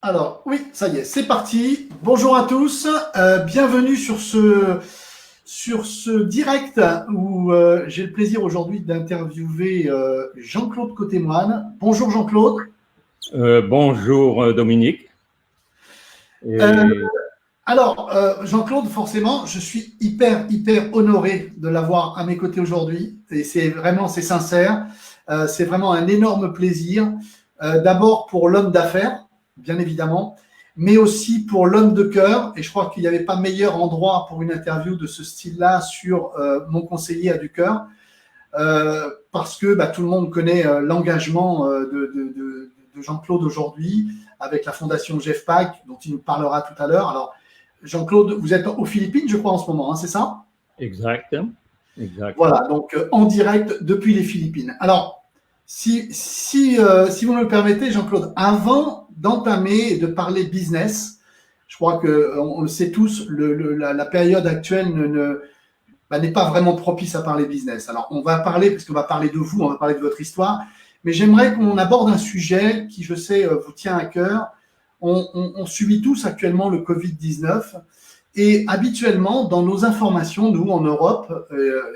Alors, oui, ça y est, c'est parti. Bonjour à tous. Bienvenue sur ce direct où j'ai le plaisir aujourd'hui d'interviewer Jean-Claude Côté-Moine. Bonjour Jean-Claude. Bonjour Dominique. Euh, Et, Jean-Claude, forcément, je suis hyper honoré de l'avoir à mes côtés aujourd'hui. Et c'est sincère. C'est vraiment un énorme plaisir. D'abord pour l'homme d'affaires, bien évidemment, mais aussi pour l'homme de cœur. Et je crois qu'il n'y avait pas meilleur endroit pour une interview de ce style-là sur mon conseiller à du cœur, parce que tout le monde connaît l'engagement de Jean-Claude aujourd'hui avec la fondation Jeff Pack, dont il nous parlera tout à l'heure. Alors, Jean-Claude, vous êtes aux Philippines, je crois, en ce moment, hein, c'est ça? exact, exact. Voilà, donc en direct depuis les Philippines. Alors, si vous me le permettez, Jean-Claude, avant d'entamer et de parler business, je crois qu'on le sait tous, la période actuelle n'est pas vraiment propice à parler business. Alors, on va parler, parce qu'on va parler de vous, on va parler de votre histoire, mais j'aimerais qu'on aborde un sujet qui, je sais, vous tient à cœur. On subit tous actuellement le Covid-19 et habituellement, dans nos informations, nous, en Europe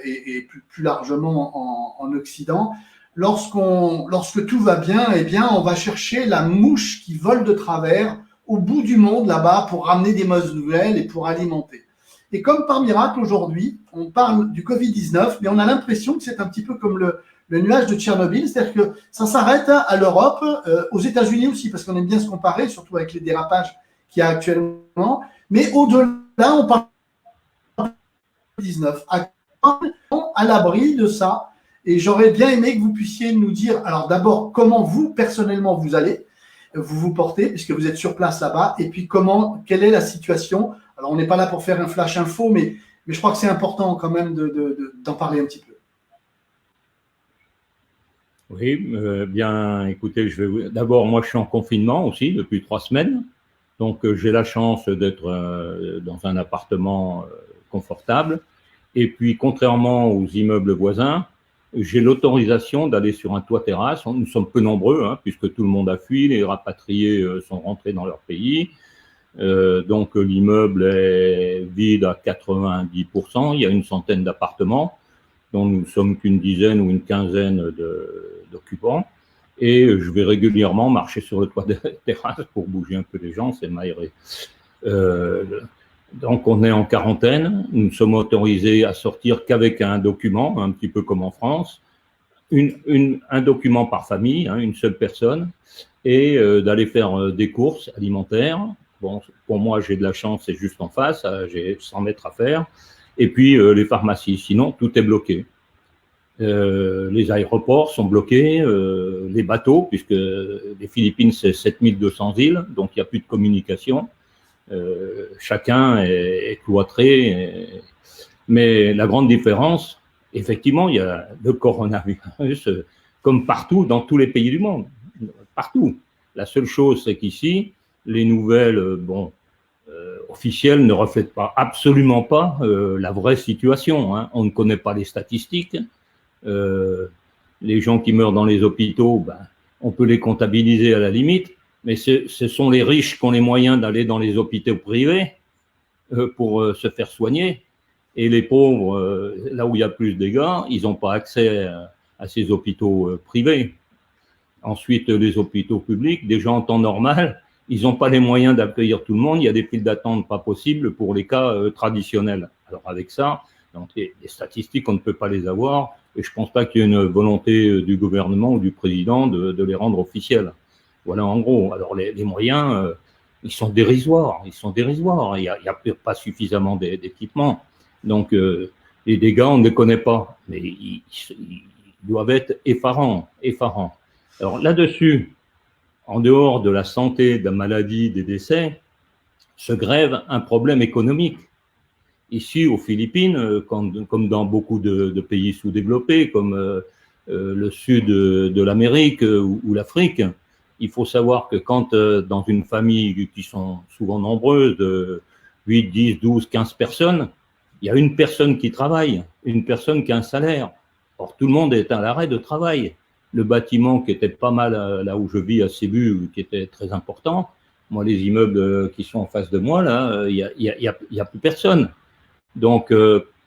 et plus largement en Occident, lorsque tout va bien, eh bien, on va chercher la mouche qui vole de travers au bout du monde là-bas pour ramener des mauvaises nouvelles et pour alimenter. Et comme par miracle, aujourd'hui, on parle du Covid-19, mais on a l'impression que c'est un petit peu comme le nuage de Tchernobyl, c'est-à-dire que ça s'arrête à l'Europe, aux États-Unis aussi, parce qu'on aime bien se comparer, surtout avec les dérapages qu'il y a actuellement. Mais au-delà, on parle de Covid-19. À l'abri de ça. Et j'aurais bien aimé que vous puissiez nous dire, alors d'abord, comment vous, personnellement, vous allez, vous vous portez, puisque vous êtes sur place là-bas, et puis quelle est la situation. Alors, on n'est pas là pour faire un flash info, mais je crois que c'est important quand même d'en parler un petit peu. Oui, bien, écoutez, d'abord, moi, je suis en confinement aussi depuis 3 semaines, donc j'ai la chance d'être dans un appartement confortable. Et puis, contrairement aux immeubles voisins, j'ai l'autorisation d'aller sur un toit-terrasse. Nous sommes peu nombreux, hein, puisque tout le monde a fui, les rapatriés sont rentrés dans leur pays. Donc l'immeuble est vide à 90%. Il y a une centaine d'appartements, dont nous sommes qu'une dizaine ou une quinzaine d'occupants. Et je vais régulièrement marcher sur le toit des terrasses pour bouger un peu les gens, c'est m'aérer. Euh, donc on est en quarantaine, nous sommes autorisés à sortir qu'avec un document, un petit peu comme en France, un document par famille, hein, une seule personne, et d'aller faire des courses alimentaires. Bon, pour moi, j'ai de la chance, c'est juste en face, j'ai 100 mètres à faire. Et puis les pharmacies, sinon tout est bloqué. Les aéroports sont bloqués, les bateaux, puisque les Philippines, c'est 7200 îles, donc il n'y a plus de communication. Chacun est cloîtré. Mais la grande différence, effectivement, il y a le coronavirus, comme partout dans tous les pays du monde. Partout. La seule chose, c'est qu'ici, les nouvelles officielles ne reflètent pas, absolument pas la vraie situation. Hein. On ne connaît pas les statistiques. Les gens qui meurent dans les hôpitaux, on peut les comptabiliser à la limite, mais ce sont les riches qui ont les moyens d'aller dans les hôpitaux privés pour se faire soigner. Et les pauvres, là où il y a plus de dégâts, ils n'ont pas accès à ces hôpitaux privés. Ensuite, les hôpitaux publics, déjà en temps normal, ils n'ont pas les moyens d'accueillir tout le monde. Il y a des files d'attente pas possibles pour les cas traditionnels. Alors avec ça, donc les statistiques, on ne peut pas les avoir. Et je ne pense pas qu'il y ait une volonté du gouvernement ou du président de les rendre officiels. Voilà en gros. Alors les moyens, ils sont dérisoires. Ils sont dérisoires. Il n'y a pas suffisamment d'équipements. Donc les dégâts, on ne les connaît pas. Mais ils doivent être effarants. Effarants. Alors là-dessus, en dehors de la santé, de la maladie, des décès, se grève un problème économique. Ici, aux Philippines, comme dans beaucoup de pays sous-développés, comme le sud de l'Amérique ou l'Afrique, il faut savoir que quand dans une famille qui sont souvent nombreuses, de 8, 10, 12, 15 personnes, il y a une personne qui travaille, une personne qui a un salaire. Or, tout le monde est à l'arrêt de travail. Le bâtiment qui était pas mal là où je vis à Cebu, qui était très important, Moi, les immeubles qui sont en face de moi, là, il y a plus personne. Donc,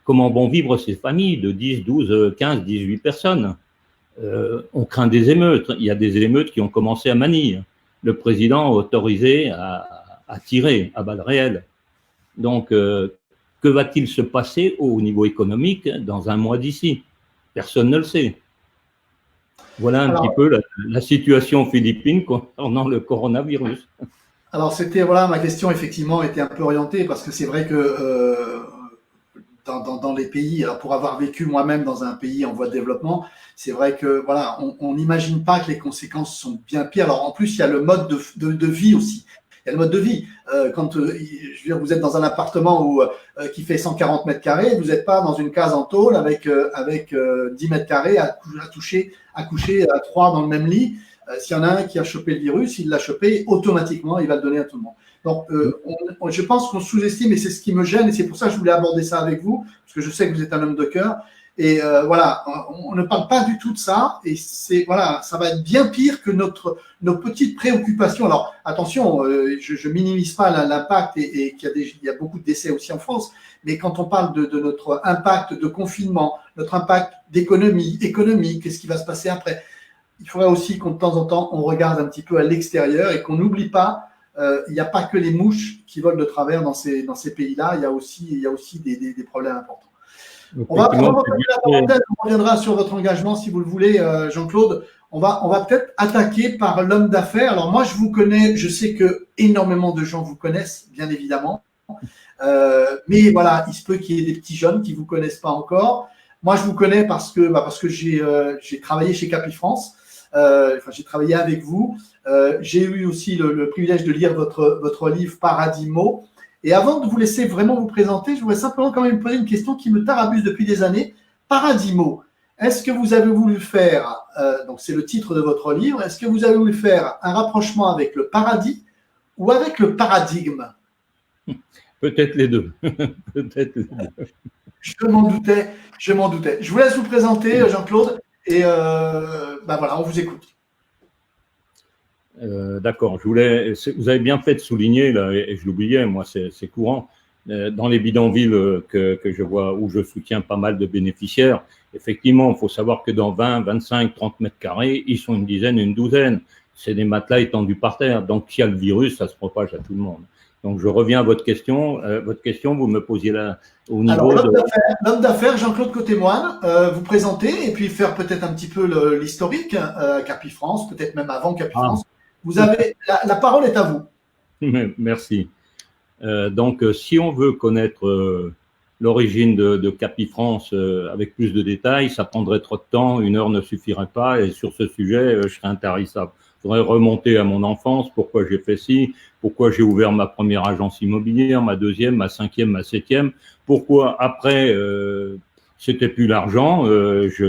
comment vont vivre ces familles de 10, 12, 15, 18 personnes? On craint des émeutes. Il y a des émeutes qui ont commencé à Manille. Le président a autorisé à tirer à balles réelles. Donc, que va-t-il se passer au niveau économique dans un mois d'ici? Personne ne le sait. Voilà un petit peu la situation aux Philippines concernant le coronavirus. Alors, c'était, voilà, ma question, effectivement, était un peu orientée parce que c'est vrai que dans les pays, alors pour avoir vécu moi-même dans un pays en voie de développement, c'est vrai que, voilà, on n'imagine pas que les conséquences sont bien pires. Alors, en plus, il y a le mode de vie aussi. Il y a le mode de vie. Quand je veux dire, vous êtes dans un appartement qui fait 140 mètres carrés, vous n'êtes pas dans une case en tôle avec 10 mètres carrés à coucher à 3 dans le même lit. S'il y en a un qui a chopé le virus, il l'a chopé, automatiquement, il va le donner à tout le monde. Donc, je pense qu'on sous-estime, et c'est ce qui me gêne, et c'est pour ça que je voulais aborder ça avec vous, parce que je sais que vous êtes un homme de cœur. Et voilà, on ne parle pas du tout de ça, et voilà, ça va être bien pire que nos petites préoccupations. Alors attention, je minimise pas l'impact et qu'il y a beaucoup de décès aussi en France, mais quand on parle de notre impact de confinement, notre impact économique, qu'est-ce qui va se passer après? Il faudrait aussi qu'on de temps en temps on regarde un petit peu à l'extérieur et qu'on n'oublie pas. Il n'y a pas que les mouches qui volent de travers dans ces pays-là. Il y a aussi des problèmes importants. On va on reviendra sur votre engagement si vous le voulez, Jean-Claude. On va peut-être attaquer par l'homme d'affaires. Alors moi, je vous connais, je sais que énormément de gens vous connaissent, bien évidemment. Mais voilà, il se peut qu'il y ait des petits jeunes qui vous connaissent pas encore. Moi, je vous connais parce que j'ai travaillé chez Capifrance. J'ai travaillé avec vous. J'ai eu aussi le privilège de lire votre livre Paradimo. Et avant de vous laisser vraiment vous présenter, je voudrais simplement quand même poser une question qui me tarabuse depuis des années. Paradimo, est-ce que vous avez voulu faire, donc c'est le titre de votre livre, est-ce que vous avez voulu faire un rapprochement avec le paradis ou avec le paradigme? Peut-être les deux. Peut-être les deux. Je m'en doutais. Je vous laisse vous présenter, Jean-Claude, et voilà, on vous écoute. D'accord. Vous avez bien fait de souligner, là, et je l'oubliais, moi, c'est courant. Dans les bidonvilles que je vois, où je soutiens pas mal de bénéficiaires, effectivement, il faut savoir que dans 20, 25, 30 mètres carrés, ils sont une dizaine, une douzaine. C'est des matelas étendus par terre. Donc, s'il y a le virus, ça se propage à tout le monde. Donc, je reviens à votre question. Vous me posiez là au niveau. Alors, l'homme d'affaires, Jean-Claude Côté-Moine, vous présenter et puis faire peut-être un petit peu l'historique, Capifrance, peut-être même avant Capifrance. Vous avez la parole est à vous. Merci. Donc, si on veut connaître l'origine de Capifrance avec plus de détails, ça prendrait trop de temps, 1 heure ne suffirait pas, et sur ce sujet, je serais intarissable. Je voudrais remonter à mon enfance, pourquoi j'ai fait ci, pourquoi j'ai ouvert ma première agence immobilière, ma deuxième, ma cinquième, ma septième, pourquoi après, c'était plus l'argent,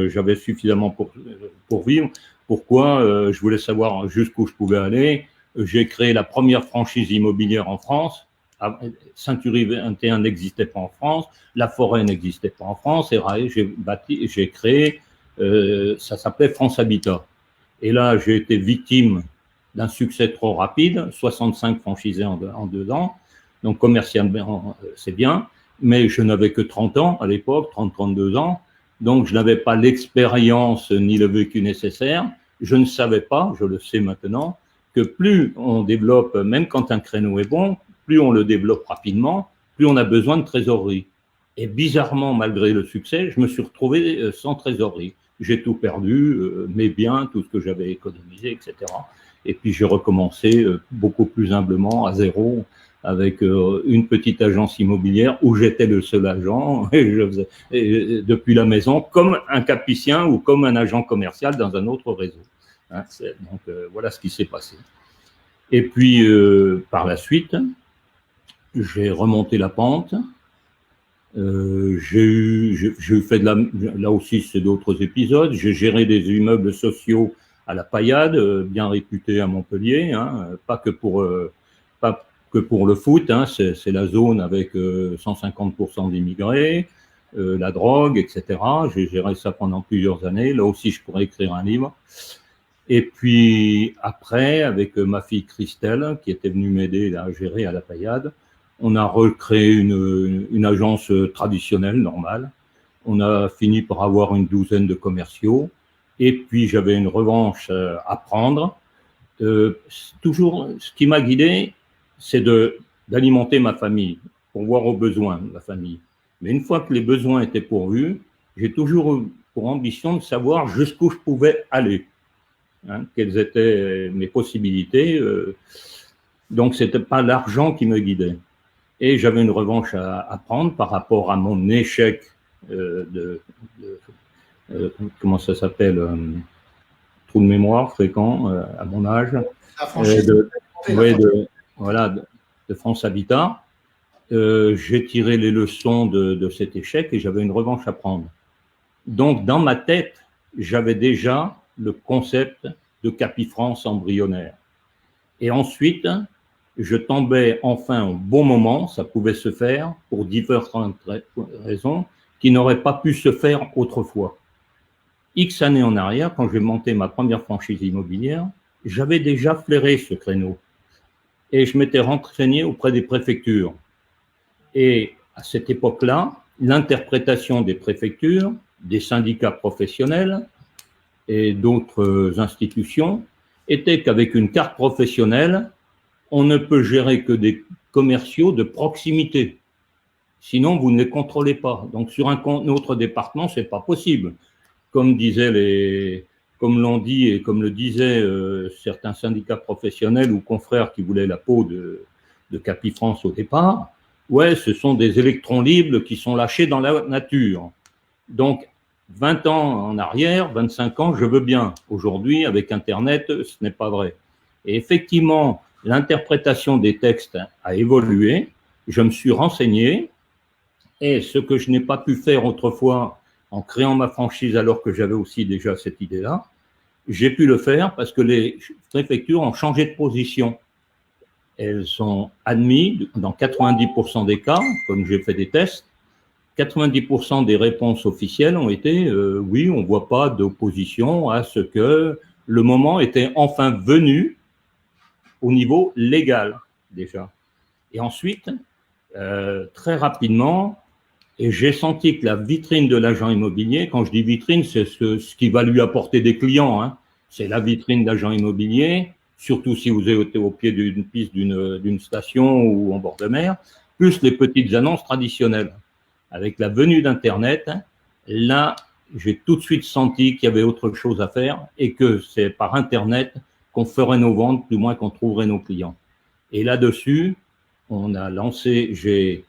j'avais suffisamment pour vivre, pourquoi je voulais savoir jusqu'où je pouvais aller. J'ai créé la première franchise immobilière en France. Century 21 n'existait pas en France, La Forêt n'existait pas en France, et j'ai créé, ça s'appelait France Habitat. Et là, j'ai été victime d'un succès trop rapide, 65 franchisés en 2 ans, donc commercialement, c'est bien, mais je n'avais que 30 ans à l'époque, 30-32 ans, donc je n'avais pas l'expérience ni le vécu nécessaire. Je ne savais pas, je le sais maintenant, que plus on développe, même quand un créneau est bon, plus on le développe rapidement, plus on a besoin de trésorerie. Et bizarrement, malgré le succès, je me suis retrouvé sans trésorerie. J'ai tout perdu, mes biens, tout ce que j'avais économisé, etc. Et puis j'ai recommencé beaucoup plus humblement, à zéro, avec une petite agence immobilière où j'étais le seul agent, et je faisais depuis la maison, comme un capicien ou comme un agent commercial dans un autre réseau. Hein, donc voilà ce qui s'est passé. Et puis par la suite, j'ai remonté la pente. J'ai fait là aussi c'est d'autres épisodes. J'ai géré des immeubles sociaux à la Paillade, bien réputés à Montpellier, hein, pas que pour le foot, hein, c'est la zone avec 150% d'immigrés, la drogue, etc. J'ai géré ça pendant plusieurs années. Là aussi, je pourrais écrire un livre. Et puis après, avec ma fille Christelle, qui était venue m'aider à gérer à la Payade, on a recréé une agence traditionnelle, normale. On a fini par avoir une douzaine de commerciaux. Et puis j'avais une revanche à prendre. Toujours, ce qui m'a guidé, c'est d'alimenter ma famille, pour voir aux besoins de la famille. Mais une fois que les besoins étaient pourvus, j'ai toujours eu pour ambition de savoir jusqu'où je pouvais aller, hein, quelles étaient mes possibilités. Donc, ce n'était pas l'argent qui me guidait. Et j'avais une revanche à prendre par rapport à mon échec comment ça s'appelle, trou de mémoire fréquent à mon âge, de France Habitat. J'ai tiré les leçons de cet échec et j'avais une revanche à prendre. Donc, dans ma tête, j'avais déjà le concept de Capifrance embryonnaire. Et ensuite, je tombais enfin au bon moment, ça pouvait se faire pour différentes raisons qui n'auraient pas pu se faire autrefois. X années en arrière, quand j'ai monté ma première franchise immobilière, j'avais déjà flairé ce créneau. Et je m'étais renseigné auprès des préfectures. Et à cette époque-là, l'interprétation des préfectures, des syndicats professionnels et d'autres institutions était qu'avec une carte professionnelle, on ne peut gérer que des commerciaux de proximité. Sinon, vous ne les contrôlez pas. Donc, sur un autre département, c'est pas possible. Comme l'ont dit et comme le disaient certains syndicats professionnels ou confrères qui voulaient la peau de Capifrance au départ, ouais, ce sont des électrons libres qui sont lâchés dans la nature. Donc, 20 ans en arrière, 25 ans, je veux bien. Aujourd'hui, avec Internet, ce n'est pas vrai. Et effectivement, l'interprétation des textes a évolué. Je me suis renseigné. Et ce que je n'ai pas pu faire autrefois en créant ma franchise alors que j'avais aussi déjà cette idée-là, j'ai pu le faire parce que les préfectures ont changé de position. Elles ont admis, dans 90% des cas, comme j'ai fait des tests, 90% des réponses officielles ont été oui, on ne voit pas d'opposition à ce que le moment était enfin venu au niveau légal déjà. Et ensuite, très rapidement, et j'ai senti que la vitrine de l'agent immobilier, quand je dis vitrine, c'est ce qui va lui apporter des clients, hein. C'est la vitrine d'agent immobilier, surtout si vous êtes au pied d'une piste d'une station ou en bord de mer, plus les petites annonces traditionnelles. Avec la venue d'Internet, là, j'ai tout de suite senti qu'il y avait autre chose à faire et que c'est par Internet qu'on ferait nos ventes, du moins qu'on trouverait nos clients. Et là-dessus, on a lancé, j'ai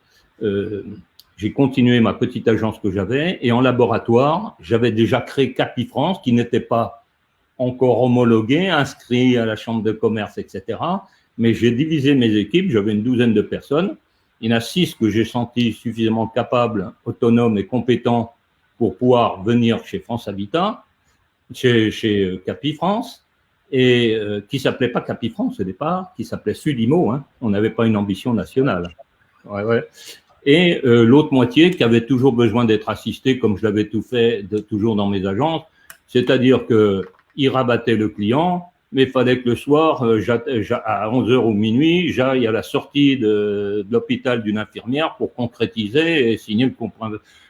continué ma petite agence que j'avais et en laboratoire, j'avais déjà créé Capifrance qui n'était pas encore homologué, inscrit à la chambre de commerce, etc. Mais j'ai divisé mes équipes, j'avais une douzaine de personnes. Il y en a 6 que j'ai senti suffisamment capables, autonomes et compétents pour pouvoir venir chez France Habitat, chez Capifrance, et qui s'appelait pas Capifrance au départ, qui s'appelait Sudimo, hein. On n'avait pas une ambition nationale. Ouais, ouais. Et l'autre moitié qui avait toujours besoin d'être assistée, comme je l'avais tout fait toujours dans mes agences, c'est-à-dire qu'il rabattait le client, mais il fallait que le soir, à 11h ou minuit, j'aille à la sortie de l'hôpital d'une infirmière pour concrétiser et signer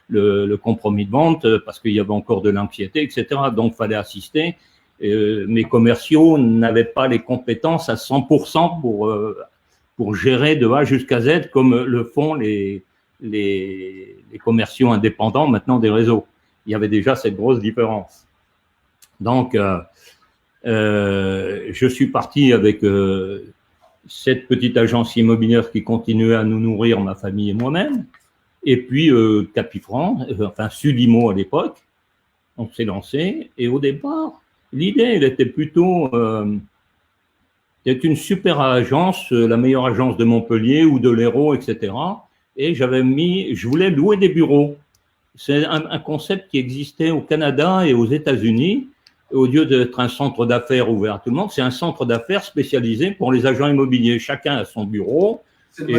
le compromis de vente parce qu'il y avait encore de l'anxiété, etc. Donc, il fallait assister. Mes commerciaux n'avaient pas les compétences à 100% pour gérer de A jusqu'à Z comme le font les commerciaux indépendants maintenant des réseaux. Il y avait déjà cette grosse différence. Donc, je suis parti avec cette petite agence immobilière qui continuait à nous nourrir, ma famille et moi-même. Et puis, Capifrance, enfin Sudimo à l'époque, on s'est lancé. Et au départ, l'idée, elle était plutôt... c'était une super agence, la meilleure agence de Montpellier ou de l'Hérault, etc. Et je voulais louer des bureaux. C'est un concept qui existait au Canada et aux États-Unis. Au lieu d'être un centre d'affaires ouvert à tout le monde, c'est un centre d'affaires spécialisé pour les agents immobiliers. Chacun a son bureau. C'est le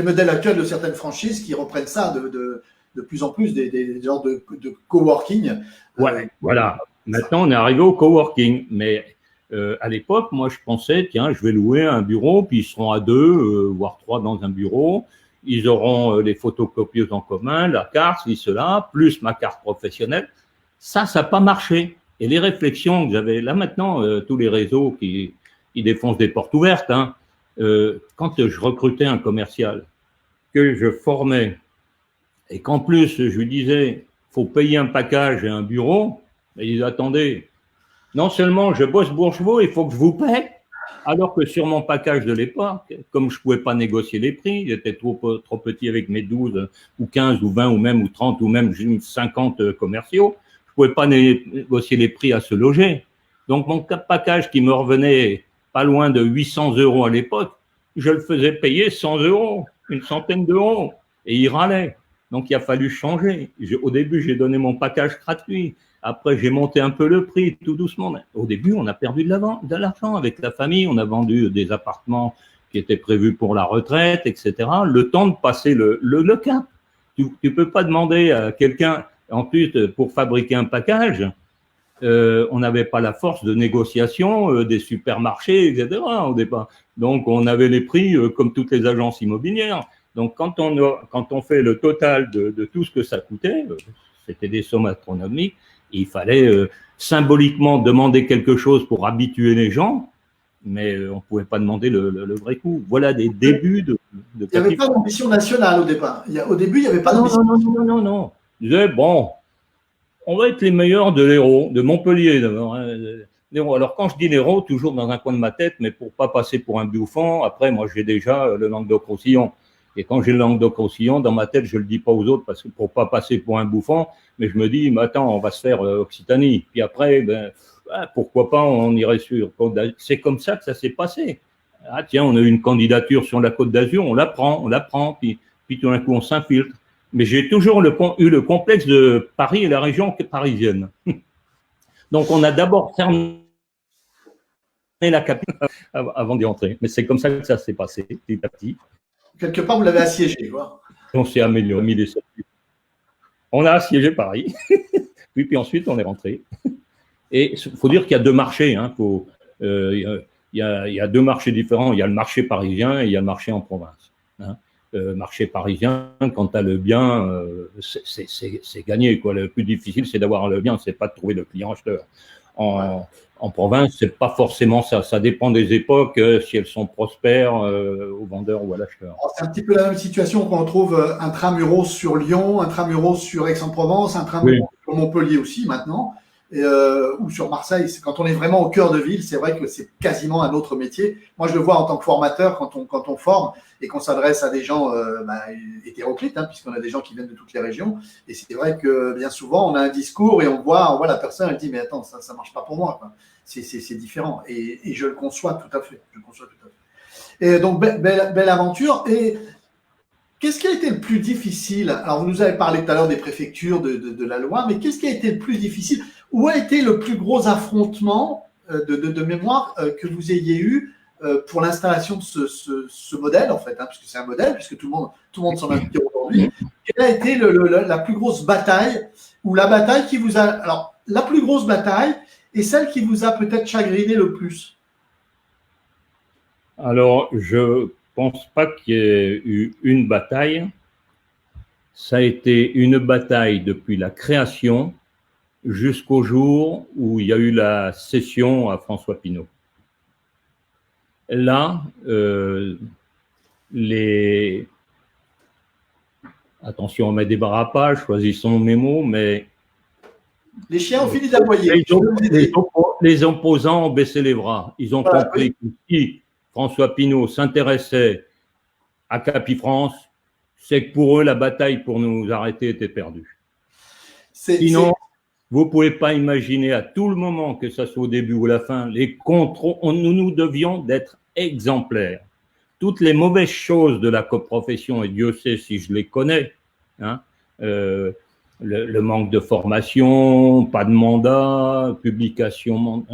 modèle actuel de certaines franchises qui reprennent ça de plus en plus, des genres de coworking. Ouais, voilà. Maintenant, on est arrivé au coworking. Mais à l'époque, moi, je pensais, tiens, je vais louer un bureau, puis ils seront à 2, voire 3 dans un bureau. Ils auront les photocopieuses en commun, la carte, cela, plus ma carte professionnelle. Ça n'a pas marché. Et les réflexions que j'avais, là maintenant, tous les réseaux qui défoncent des portes ouvertes, hein, quand je recrutais un commercial, que je formais, et qu'en plus, je lui disais, faut payer un package et un bureau, et ils disaient, attendez, non seulement je bosse Bourgeois, il faut que je vous paie, alors que sur mon package de l'époque, comme je ne pouvais pas négocier les prix, j'étais trop petit avec mes 12 ou 15 ou 20 ou même ou 30 ou même 50 commerciaux, je ne pouvais pas négocier les prix à se loger. Donc mon package qui me revenait pas loin de 800 € à l'époque, je le faisais payer 100 €, une centaine d'euros, et il râlait. Donc il a fallu changer. Au début, j'ai donné mon package gratuit. Après, j'ai monté un peu le prix, tout doucement. Au début, on a perdu de l'argent avec la famille. On a vendu des appartements qui étaient prévus pour la retraite, etc. Le temps de passer le cap. Tu peux pas demander à quelqu'un, en plus, pour fabriquer un package, on n'avait pas la force de négociation des supermarchés, etc. au départ. Donc, on avait les prix comme toutes les agences immobilières. Donc, quand on fait le total de tout ce que ça coûtait, c'était des sommes astronomiques. Il fallait symboliquement demander quelque chose pour habituer les gens, mais on ne pouvait pas demander le vrai coût. Voilà des débuts de il n'y avait pas d'ambition nationale au départ. Au début, il n'y avait pas d'ambition. Non. Je disais, bon, on va être les meilleurs de l'Hérault, de Montpellier d'abord. Alors, quand je dis l'Hérault, toujours dans un coin de ma tête, mais pour ne pas passer pour un bouffon, après, moi, j'ai déjà le Languedoc-Roussillon. Et quand j'ai le Languedoc-Roussillon, dans ma tête, je le dis pas aux autres parce que pour pas passer pour un bouffon, mais je me dis, mais attends, on va se faire Occitanie. Puis après, pourquoi pas, on irait sur Côte d'Azur. C'est comme ça que ça s'est passé. Ah tiens, on a eu une candidature sur la Côte d'Azur, on la prend, puis tout d'un coup, on s'infiltre. Mais j'ai toujours eu le complexe de Paris et la région parisienne. Donc, on a d'abord fermé la capitale avant d'y entrer. Mais c'est comme ça que ça s'est passé, petit à petit. Quelque part, vous l'avez assiégé, quoi. On s'est amélioré, on a assiégé Paris, puis ensuite on est rentré. Et il faut dire qu'il y a deux marchés. Hein, il y a deux marchés différents. Il y a le marché parisien et il y a le marché en province. Hein. Marché parisien, quand tu as le bien, c'est gagné. Quoi. Le plus difficile, c'est d'avoir le bien, c'est pas de trouver le client acheteur. En province, c'est pas forcément ça. Ça dépend des époques, si elles sont prospères aux vendeurs ou à l'acheteur. C'est un petit peu la même situation quand on trouve intramuros sur Lyon, intramuros sur Aix-en-Provence, intramuros sur Montpellier aussi maintenant, ou sur Marseille. Quand on est vraiment au cœur de ville, c'est vrai que c'est quasiment un autre métier. Moi, je le vois en tant que formateur quand on forme et qu'on s'adresse à des gens hétéroclites, hein, puisqu'on a des gens qui viennent de toutes les régions. Et c'est vrai que bien souvent, on a un discours et on voit la personne, elle dit, mais attends, ça marche pas pour moi, quoi. C'est différent. Et je le conçois tout à fait. Et donc, belle aventure. Et qu'est-ce qui a été le plus difficile? Alors, vous nous avez parlé tout à l'heure des préfectures, de la loi, mais qu'est-ce qui a été le plus difficile? Où a été le plus gros affrontement de mémoire que vous ayez eu pour l'installation de ce modèle, en fait, hein, puisque c'est un modèle, puisque tout le monde s'en inspire aujourd'hui. Quelle a été la plus grosse bataille, ou la bataille qui vous a… Alors, la plus grosse bataille et celle qui vous a peut-être chagriné le plus? Alors, je pense pas qu'il y ait eu une bataille. Ça a été une bataille depuis la création jusqu'au jour où il y a eu la cession à François Pinault. Là, attention, on met des dérapages, choisissons mes mots, mais les chiens ont fini d'aboyer. Les opposants ont baissé les bras. Ils ont compris que si François Pinault s'intéressait à Capifrance, c'est que pour eux, la bataille pour nous arrêter était perdue. Sinon, vous ne pouvez pas imaginer à tout le moment, que ce soit au début ou à la fin, les contrôles, nous devions d'être exemplaires. Toutes les mauvaises choses de la coprofession, et Dieu sait si je les connais, hein, le manque de formation, pas de mandat, publication.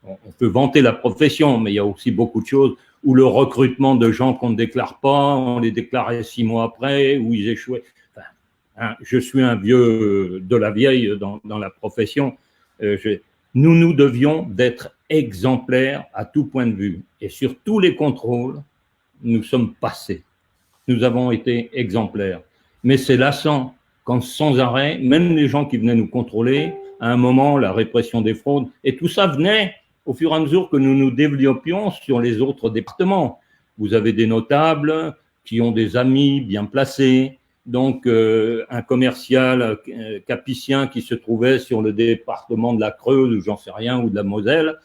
On peut vanter la profession, mais il y a aussi beaucoup de choses où le recrutement de gens qu'on ne déclare pas, on les déclarait 6 mois après, où ils échouaient. Enfin, hein, je suis un vieux de la vieille dans la profession. Nous devions d'être exemplaires à tout point de vue. Et sur tous les contrôles, nous sommes passés. Nous avons été exemplaires. Mais c'est lassant quand sans arrêt, même les gens qui venaient nous contrôler, à un moment, la répression des fraudes, et tout ça venait au fur et à mesure que nous nous développions sur les autres départements. Vous avez des notables qui ont des amis bien placés, donc un commercial capicien qui se trouvait sur le département de la Creuse, ou j'en sais rien, ou de la Moselle,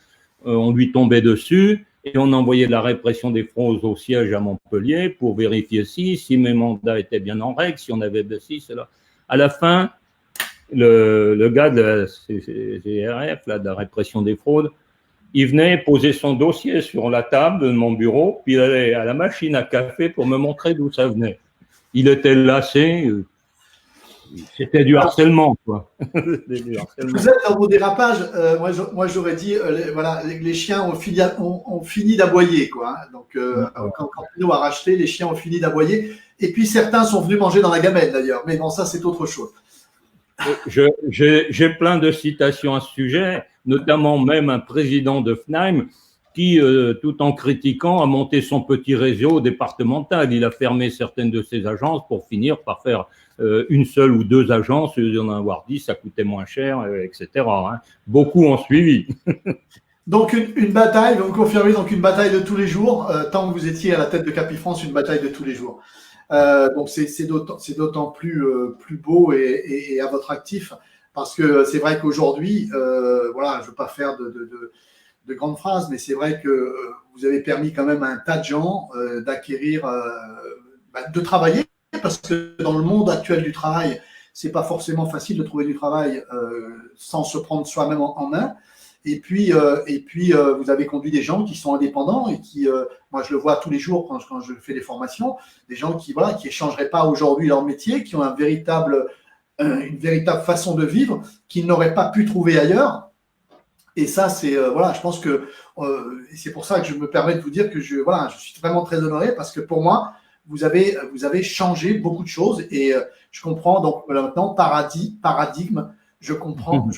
on lui tombait dessus et on envoyait de la répression des fraudes au siège à Montpellier pour vérifier si mes mandats étaient bien en règle, si on avait de ci, cela. À la fin, le gars de la CRF, là, de la répression des fraudes, il venait poser son dossier sur la table de mon bureau, puis il allait à la machine à café pour me montrer d'où ça venait. Il était lassé, c'était du harcèlement, quoi. Du harcèlement. Vous êtes dans vos dérapages, moi j'aurais dit, voilà, les chiens ont fini d'aboyer, quoi. Donc quand Pinault a racheté, les chiens ont fini d'aboyer, et puis certains sont venus manger dans la gamelle d'ailleurs, mais bon, ça c'est autre chose. J'ai plein de citations à ce sujet, notamment même un président de FNAIM qui, tout en critiquant, a monté son petit réseau départemental. Il a fermé certaines de ses agences pour finir par faire une seule ou deux agences. Il en avoir 10, ça coûtait moins cher, etc. Hein. Beaucoup ont suivi. Donc une bataille, vous confirmez, donc une bataille de tous les jours, tant que vous étiez à la tête de Capifrance, une bataille de tous les jours. Donc c'est d'autant plus beau et à votre actif, parce que c'est vrai qu'aujourd'hui, voilà, je veux pas faire de grandes phrases, mais c'est vrai que vous avez permis quand même à un tas de gens d'acquérir, de travailler, parce que dans le monde actuel du travail, c'est pas forcément facile de trouver du travail sans se prendre soi-même en main. Et puis, vous avez conduit des gens qui sont indépendants et qui, moi je le vois tous les jours quand je fais des formations, des gens qui voilà, qui échangeraient pas aujourd'hui leur métier, qui ont une véritable façon de vivre qu'ils n'auraient pas pu trouver ailleurs. Et ça, c'est voilà, je pense que c'est pour ça que je me permets de vous dire que je suis vraiment très honoré, parce que pour moi, vous avez changé beaucoup de choses, et je comprends donc maintenant paradigme, je comprends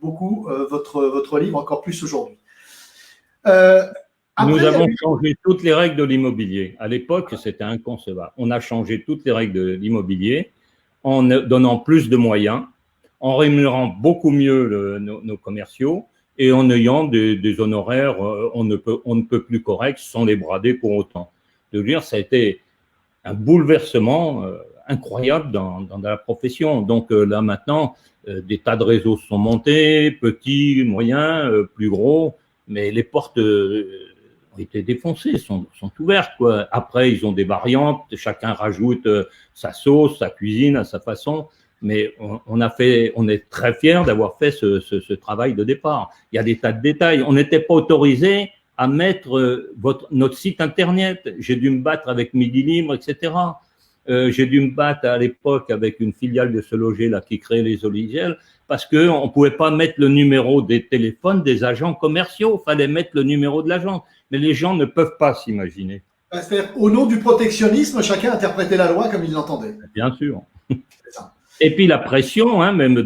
beaucoup votre livre, encore plus aujourd'hui. Nous avons changé toutes les règles de l'immobilier. À l'époque, c'était inconcevable. On a changé toutes les règles de l'immobilier en donnant plus de moyens, en rémunérant beaucoup mieux nos commerciaux et en ayant des honoraires on ne peut plus corrects sans les brader pour autant. De dire, ça a été un bouleversement incroyable dans la profession. Donc là maintenant, des tas de réseaux sont montés, petits, moyens, plus gros, mais les portes ont été défoncées, sont ouvertes, quoi. Après, ils ont des variantes, chacun rajoute sa sauce, sa cuisine à sa façon, mais on est très fiers d'avoir fait ce travail de départ. Il y a des tas de détails. On n'était pas autorisé à mettre notre site internet. J'ai dû me battre avec Midi Libre, etc. J'ai dû me battre à l'époque avec une filiale de Se Loger là, qui créait les audiovisuels, parce qu'on ne pouvait pas mettre le numéro des téléphones des agents commerciaux, il fallait mettre le numéro de l'agent. Mais les gens ne peuvent pas s'imaginer. C'est-à-dire, au nom du protectionnisme, chacun interprétait la loi comme il l'entendait. Bien sûr. Ça. Et puis la pression, hein, même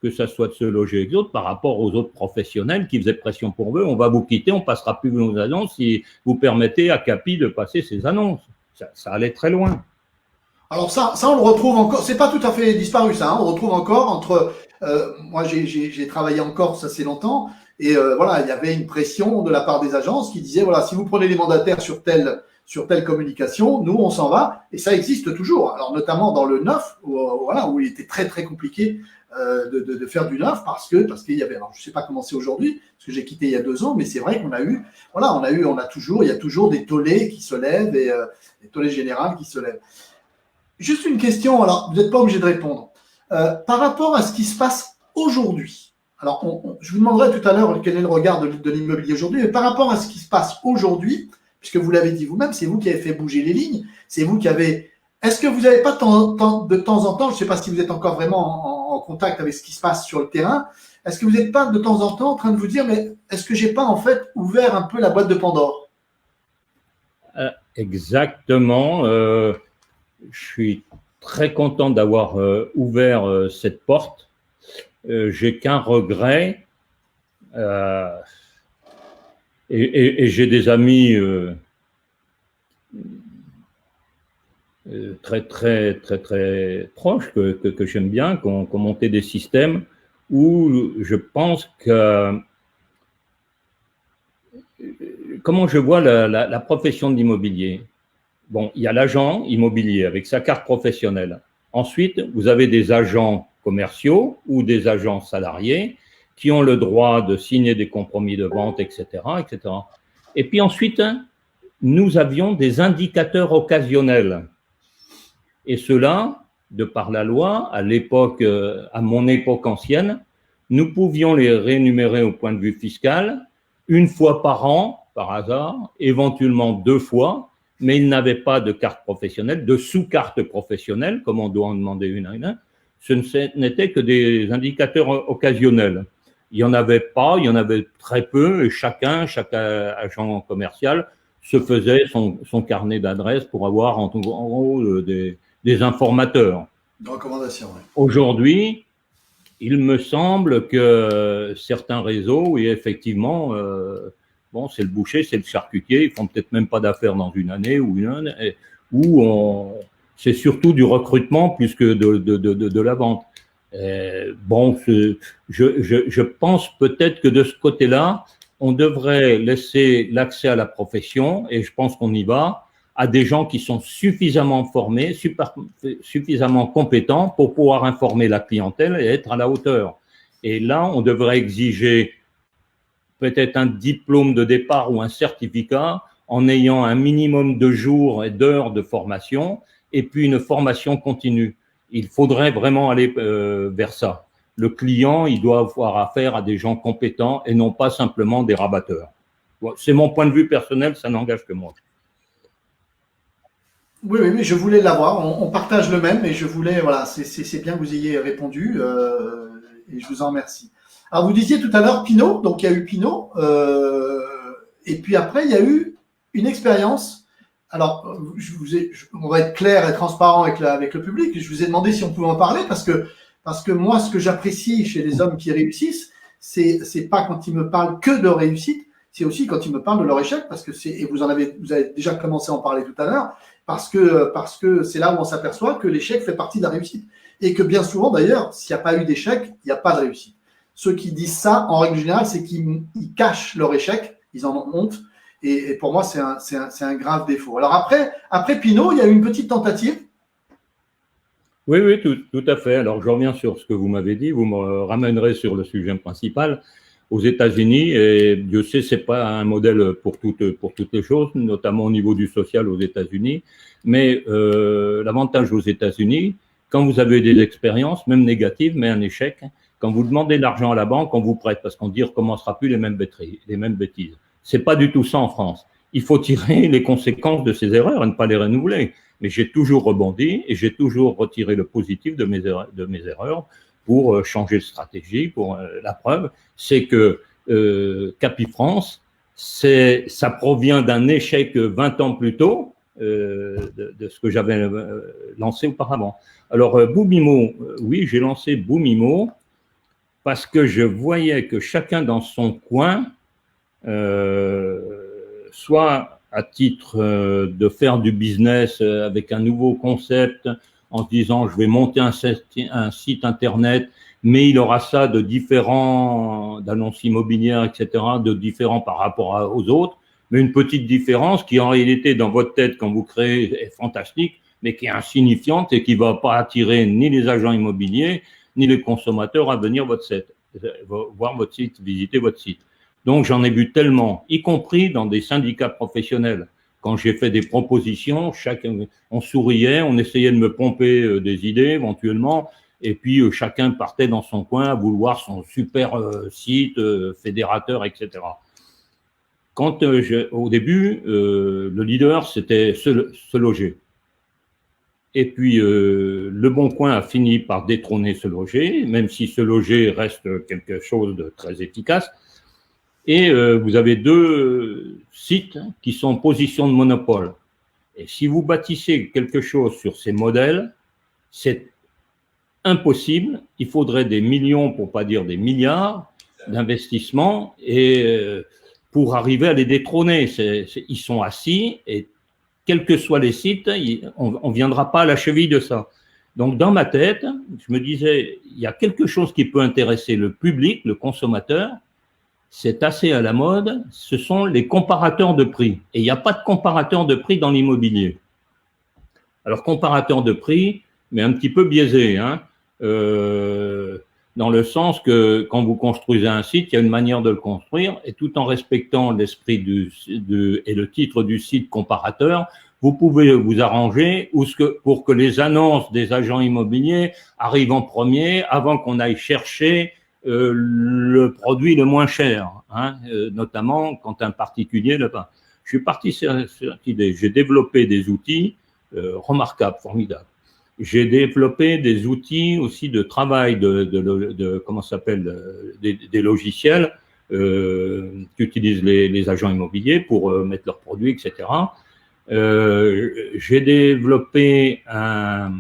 que ça soit de Se Loger et d'autres, par rapport aux autres professionnels qui faisaient pression pour eux, on va vous quitter, on passera plus vos annonces si vous permettez à Capi de passer ses annonces. Ça allait très loin. Alors ça on le retrouve encore, c'est pas tout à fait disparu ça, hein, on le retrouve encore entre, moi j'ai travaillé en Corse assez longtemps, et voilà, il y avait une pression de la part des agences qui disaient, voilà, si vous prenez les mandataires sur telle communication, nous on s'en va, et ça existe toujours, alors notamment dans le neuf, où il était très très compliqué de faire du neuf, parce qu'il y avait, alors je sais pas comment c'est aujourd'hui, parce que j'ai quitté il y a 2 ans, mais c'est vrai qu'on il y a toujours des tollés qui se lèvent, et des tollés générales qui se lèvent. Juste une question, alors vous n'êtes pas obligé de répondre. Par rapport à ce qui se passe aujourd'hui, alors je vous demanderai tout à l'heure quel est le regard de l'immobilier aujourd'hui, mais par rapport à ce qui se passe aujourd'hui, puisque vous l'avez dit vous-même, c'est vous qui avez fait bouger les lignes, c'est vous qui avez... Est-ce que vous n'avez pas de temps en temps, je ne sais pas si vous êtes encore vraiment en contact avec ce qui se passe sur le terrain, est-ce que vous n'êtes pas de temps en temps en train de vous dire, mais est-ce que j'ai pas en fait ouvert un peu la boîte de Pandore? Exactement. Je suis très content d'avoir ouvert cette porte, j'ai qu'un regret, et j'ai des amis très proches que j'aime bien, qui ont monté des systèmes où je pense que, comment je vois la profession de l'immobilier. Bon, il y a l'agent immobilier avec sa carte professionnelle. Ensuite, vous avez des agents commerciaux ou des agents salariés qui ont le droit de signer des compromis de vente, etc., etc. Et puis ensuite, nous avions des indicateurs occasionnels. Et ceux-là, de par la loi, à l'époque, à mon époque ancienne, nous pouvions les rémunérer au point de vue fiscal une fois par an, par hasard, éventuellement 2 fois, mais ils n'avaient pas de carte professionnelle, de sous-carte professionnelle, comme on doit en demander une à une. Ce n'était que des indicateurs occasionnels. Il n'y en avait pas, il y en avait très peu, et chaque agent commercial se faisait son carnet d'adresses pour avoir en gros des informateurs. De recommandations, oui. Aujourd'hui, il me semble que certains réseaux, et effectivement, bon, c'est le boucher, c'est le charcutier, ils font peut-être même pas d'affaires dans une année ou c'est surtout du recrutement plus que de la vente. Bon, je pense peut-être que de ce côté-là, on devrait laisser l'accès à la profession, et je pense qu'on y va, à des gens qui sont suffisamment formés, suffisamment compétents pour pouvoir informer la clientèle et être à la hauteur. Et là, on devrait exiger peut-être un diplôme de départ ou un certificat en ayant un minimum de jours et d'heures de formation et puis une formation continue. Il faudrait vraiment aller vers ça. Le client, il doit avoir affaire à des gens compétents et non pas simplement des rabatteurs. C'est mon point de vue personnel, ça n'engage que moi. Oui, oui, mais je voulais l'avoir. On partage le même, et je voulais, voilà, c'est bien que vous ayez répondu, et je vous en remercie. Alors, vous disiez tout à l'heure Pinot, donc il y a eu Pinot, et puis après, il y a eu une expérience. Alors, on va être clair et transparent avec le public. Je vous ai demandé si on pouvait en parler parce que moi, ce que j'apprécie chez les hommes qui réussissent, c'est pas quand ils me parlent que de réussite, c'est aussi quand ils me parlent de leur échec, parce que et vous avez déjà commencé à en parler tout à l'heure, parce que c'est là où on s'aperçoit que l'échec fait partie de la réussite. Et que bien souvent, d'ailleurs, s'il n'y a pas eu d'échec, il n'y a pas de réussite. Ceux qui disent ça, en règle générale, c'est qu'ils cachent leur échec, ils en ont honte. Et pour moi, c'est un grave défaut. Alors après Pinot, il y a eu une petite tentative. Oui, oui, tout à fait. Alors, je reviens sur ce que vous m'avez dit. Vous me ramènerez sur le sujet principal. Aux États-Unis, et Dieu sait, c'est pas un modèle pour toutes les choses, notamment au niveau du social aux États-Unis. Mais l'avantage aux États-Unis, quand vous avez des expériences, même négatives, mais un échec, quand vous demandez de l'argent à la banque, on vous prête parce qu'on dit on recommencera plus les mêmes bêtises. C'est pas du tout ça en France. Il faut tirer les conséquences de ces erreurs et ne pas les renouveler. Mais j'ai toujours rebondi et j'ai toujours retiré le positif de mes erreurs pour changer de stratégie. Pour la preuve, c'est que Capifrance, ça provient d'un échec 20 ans plus tôt de ce que j'avais lancé auparavant. Alors Boumimo, oui, j'ai lancé Boumimo parce que je voyais que chacun dans son coin, soit à titre de faire du business avec un nouveau concept, en se disant je vais monter un site internet, mais il aura ça de différent d'annonces immobilières, etc., de différent par rapport aux autres, mais une petite différence qui en réalité dans votre tête quand vous créez est fantastique, mais qui est insignifiante et qui va pas attirer ni les agents immobiliers ni les consommateurs à venir voir votre site, visiter votre site. Donc j'en ai vu tellement, y compris dans des syndicats professionnels. Quand j'ai fait des propositions, on souriait, on essayait de me pomper des idées éventuellement, et puis chacun partait dans son coin à vouloir son super site fédérateur, etc. Quand au début, le leader, c'était Se Loger. Et puis, Le Bon Coin a fini par détrôner Se Loger, même si Se Loger reste quelque chose de très efficace. Et vous avez 2 sites qui sont en position de monopole. Et si vous bâtissez quelque chose sur ces modèles, c'est impossible. Il faudrait des millions, pour pas dire des milliards, d'investissements et pour arriver à les détrôner. Ils sont assis et quels que soient les sites, on ne viendra pas à la cheville de ça. Donc, dans ma tête, je me disais, il y a quelque chose qui peut intéresser le public, le consommateur. C'est assez à la mode, ce sont les comparateurs de prix. Et il n'y a pas de comparateur de prix dans l'immobilier. Alors, comparateur de prix, mais un petit peu biaisé, hein, dans le sens que quand vous construisez un site, il y a une manière de le construire, et tout en respectant l'esprit et le titre du site comparateur, vous pouvez vous arranger pour que les annonces des agents immobiliers arrivent en premier avant qu'on aille chercher le produit le moins cher, hein, notamment quand un particulier le paie. Je suis parti sur cette idée. J'ai développé des outils remarquables, formidables. J'ai développé des outils aussi de travail comment ça s'appelle, des logiciels qu'utilisent les agents immobiliers pour mettre leurs produits, etc. J'ai développé en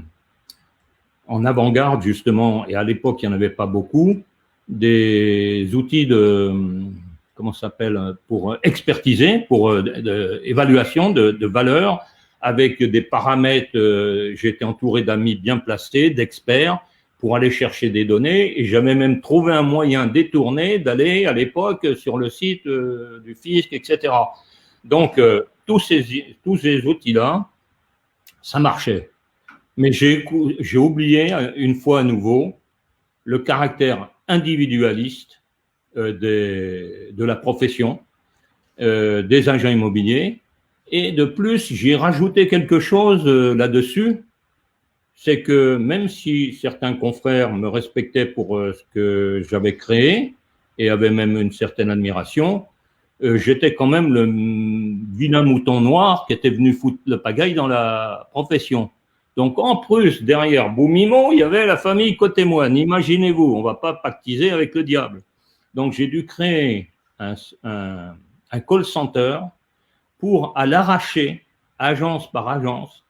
avant-garde justement, et à l'époque il n'y en avait pas beaucoup, des outils comment ça s'appelle, pour expertiser, pour évaluation de valeur, avec des paramètres. J'ai été entouré d'amis bien placés, d'experts, pour aller chercher des données, et j'avais même trouvé un moyen détourné d'aller à l'époque sur le site du fisc, etc. Donc tous ces outils-là, ça marchait. Mais j'ai oublié une fois à nouveau le caractère individualiste de la profession des agents immobiliers. Et de plus, j'ai rajouté quelque chose là-dessus, c'est que même si certains confrères me respectaient pour ce que j'avais créé et avaient même une certaine admiration, j'étais quand même le vilain mouton noir qui était venu foutre le pagaille dans la profession. Donc, en plus, derrière Boumimont, il y avait la famille Côté-Moine. Imaginez-vous, on ne va pas pactiser avec le diable. Donc, j'ai dû créer un call center pour, à l'arracher, agence par agence,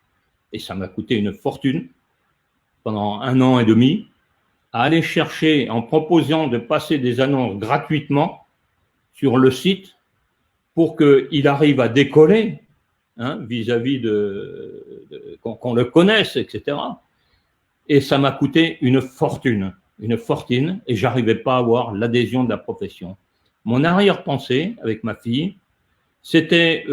et ça m'a coûté une fortune pendant 1 an et demi, à aller chercher, en proposant de passer des annonces gratuitement sur le site pour qu'il arrive à décoller, hein, vis-à-vis qu'on le connaisse, etc. Et ça m'a coûté une fortune, et j'arrivais pas à avoir l'adhésion de la profession. Mon arrière-pensée avec ma fille, c'était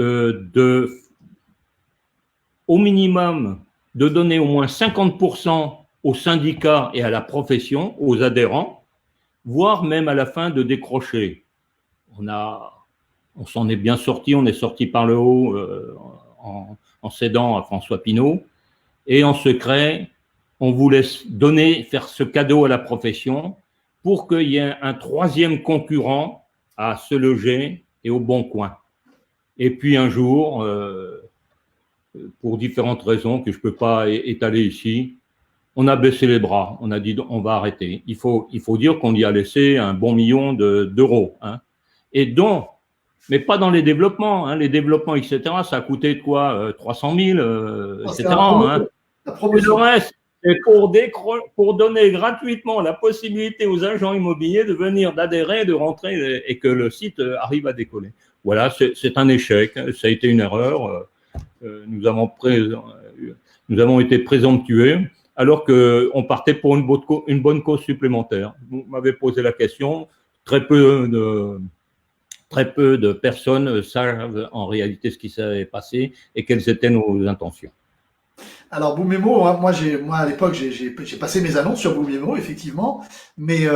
au minimum de donner au moins 50% aux syndicats et à la profession, aux adhérents, voire même à la fin de décrocher. On s'en est bien sorti, on est sorti par le haut en cédant à François Pinault, et en secret, on voulait faire ce cadeau à la profession pour qu'il y ait un troisième concurrent à Se Loger et au Bon Coin. Et puis un jour, pour différentes raisons que je ne peux pas étaler ici, on a baissé les bras, on a dit on va arrêter. Il faut dire qu'on y a laissé un bon million d'euros, hein. Et donc, mais pas dans les développements, hein. Les développements, etc., ça a coûté de quoi, 300 000, etc. Hein. Et le reste, c'est pour donner gratuitement la possibilité aux agents immobiliers de venir, d'adhérer, de rentrer et que le site arrive à décoller. Voilà, c'est un échec, ça a été une erreur. Nous avons été présomptueux alors qu'on partait pour une bonne cause supplémentaire. Vous m'avez posé la question, très peu de personnes savent en réalité ce qui s'est passé et quelles étaient nos intentions. Alors Boumimo, moi à l'époque j'ai passé mes annonces sur Boumimo effectivement, mais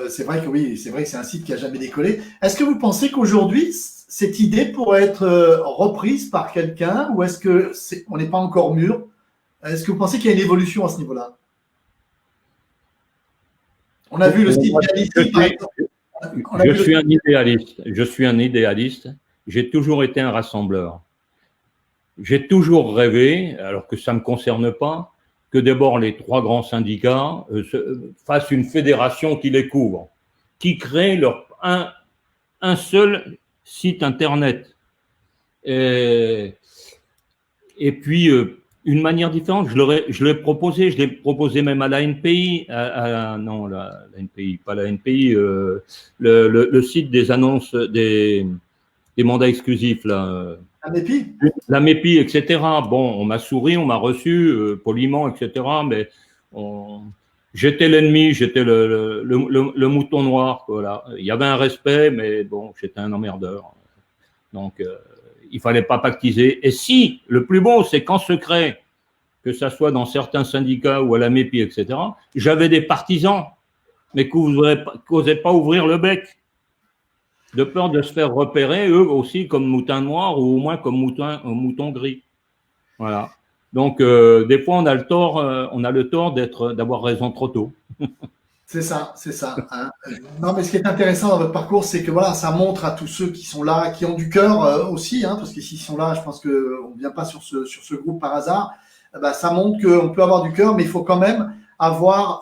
c'est vrai que c'est un site qui a jamais décollé. Est-ce que vous pensez qu'aujourd'hui cette idée pourrait être reprise par quelqu'un, ou est-ce que on n'est pas encore mûr? Est-ce que vous pensez qu'il y a une évolution à ce niveau-là? On a vu le site Galicie, par exemple. Je suis un idéaliste. J'ai toujours été un rassembleur. J'ai toujours rêvé, alors que ça ne me concerne pas, que d'abord les 3 grands syndicats fassent une fédération qui les couvre, qui crée un seul site internet. Et puis une manière différente. Je l'ai proposé même à l'ANPI, non, l'ANPI, pas l'ANPI, le site des annonces des mandats exclusifs, là. La MEPI? La MEPI, etc. Bon, on m'a souri, on m'a reçu, poliment, etc. Mais j'étais l'ennemi, j'étais le mouton noir, voilà. Il y avait un respect, mais bon, j'étais un emmerdeur. Donc, il fallait pas pactiser. Et si, le plus beau, c'est qu'en secret, que ça soit dans certains syndicats ou à la MEPI, etc., j'avais des partisans, mais qui n'osaient pas ouvrir le bec, de peur de se faire repérer, eux aussi, comme mouton noir ou au moins comme mouton gris. Voilà. Donc, des fois, on a le tort d'avoir raison trop tôt. C'est ça, c'est ça. Hein. Non, mais ce qui est intéressant dans votre parcours, c'est que voilà, ça montre à tous ceux qui sont là, qui ont du cœur aussi, hein, parce que s'ils sont là, je pense que on vient pas sur ce groupe par hasard. Bah, ça montre qu'on peut avoir du cœur, mais il faut quand même avoir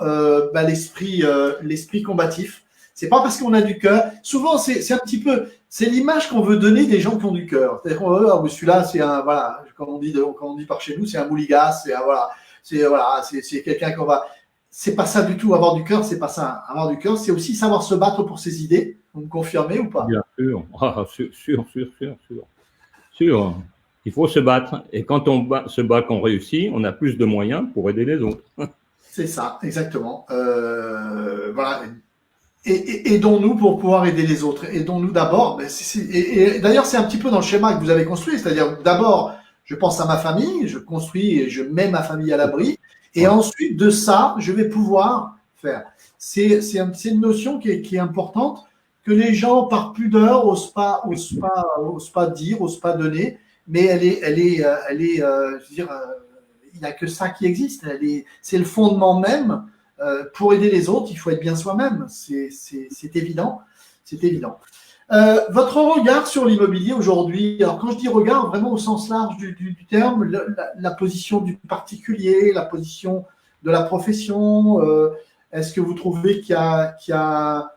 l'esprit combatif. C'est pas parce qu'on a du cœur. Souvent, c'est un petit peu, c'est l'image qu'on veut donner des gens qui ont du cœur. C'est-à-dire qu'on veut, celui-là, c'est un, voilà, comme on dit par chez nous, c'est un mouligas, c'est quelqu'un qu'on va. C'est pas ça du tout. Avoir du cœur, c'est pas ça. Avoir du cœur, c'est aussi savoir se battre pour ses idées. Vous me confirmez ou pas? Bien sûr. Ah, sûr. Il faut se battre. Et quand on se bat, qu'on réussit, on a plus de moyens pour aider les autres. C'est ça, exactement. Voilà. Aidons-nous pour pouvoir aider les autres. Aidons-nous d'abord. Et d'ailleurs, c'est un petit peu dans le schéma que vous avez construit. C'est-à-dire, d'abord, je pense à ma famille, je construis et je mets ma famille à l'abri. Et ensuite de ça, je vais pouvoir faire. C'est une notion qui est importante, que les gens, par pudeur, osent pas dire, osent pas donner. Mais je veux dire, il n'y a que ça qui existe. C'est le fondement même. Pour aider les autres, il faut être bien soi-même. C'est évident. C'est évident. Votre regard sur l'immobilier aujourd'hui, alors quand je dis regard, vraiment au sens large du terme, la position du particulier, la position de la profession, est-ce que vous trouvez qu'il y a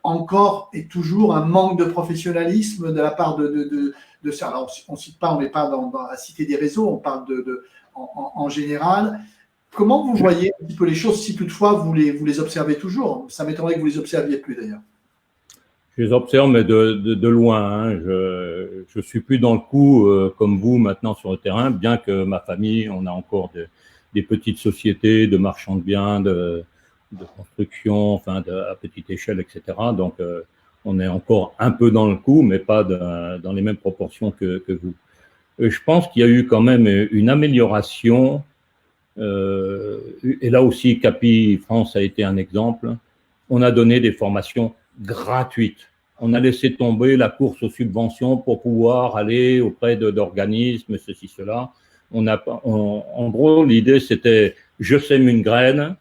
encore et toujours un manque de professionnalisme de la part de ça? Alors, on cite pas, on n'est pas dans la cité des réseaux, on parle en général. Comment vous voyez un petit peu les choses, si toutefois vous les observez toujours? Ça m'étonnerait que vous les observiez plus d'ailleurs. Je les observe, mais de loin. Hein. Je suis plus dans le coup comme vous maintenant sur le terrain, bien que ma famille, on a encore des petites sociétés de marchands de biens, de construction, enfin à petite échelle, etc. Donc on est encore un peu dans le coup, mais pas dans les mêmes proportions que vous. Je pense qu'il y a eu quand même une amélioration. Et là aussi, Capi France a été un exemple. On a donné des formations gratuites. On a laissé tomber la course aux subventions pour pouvoir aller auprès d'organismes, ceci, cela. En gros, l'idée, c'était, je sème une graine,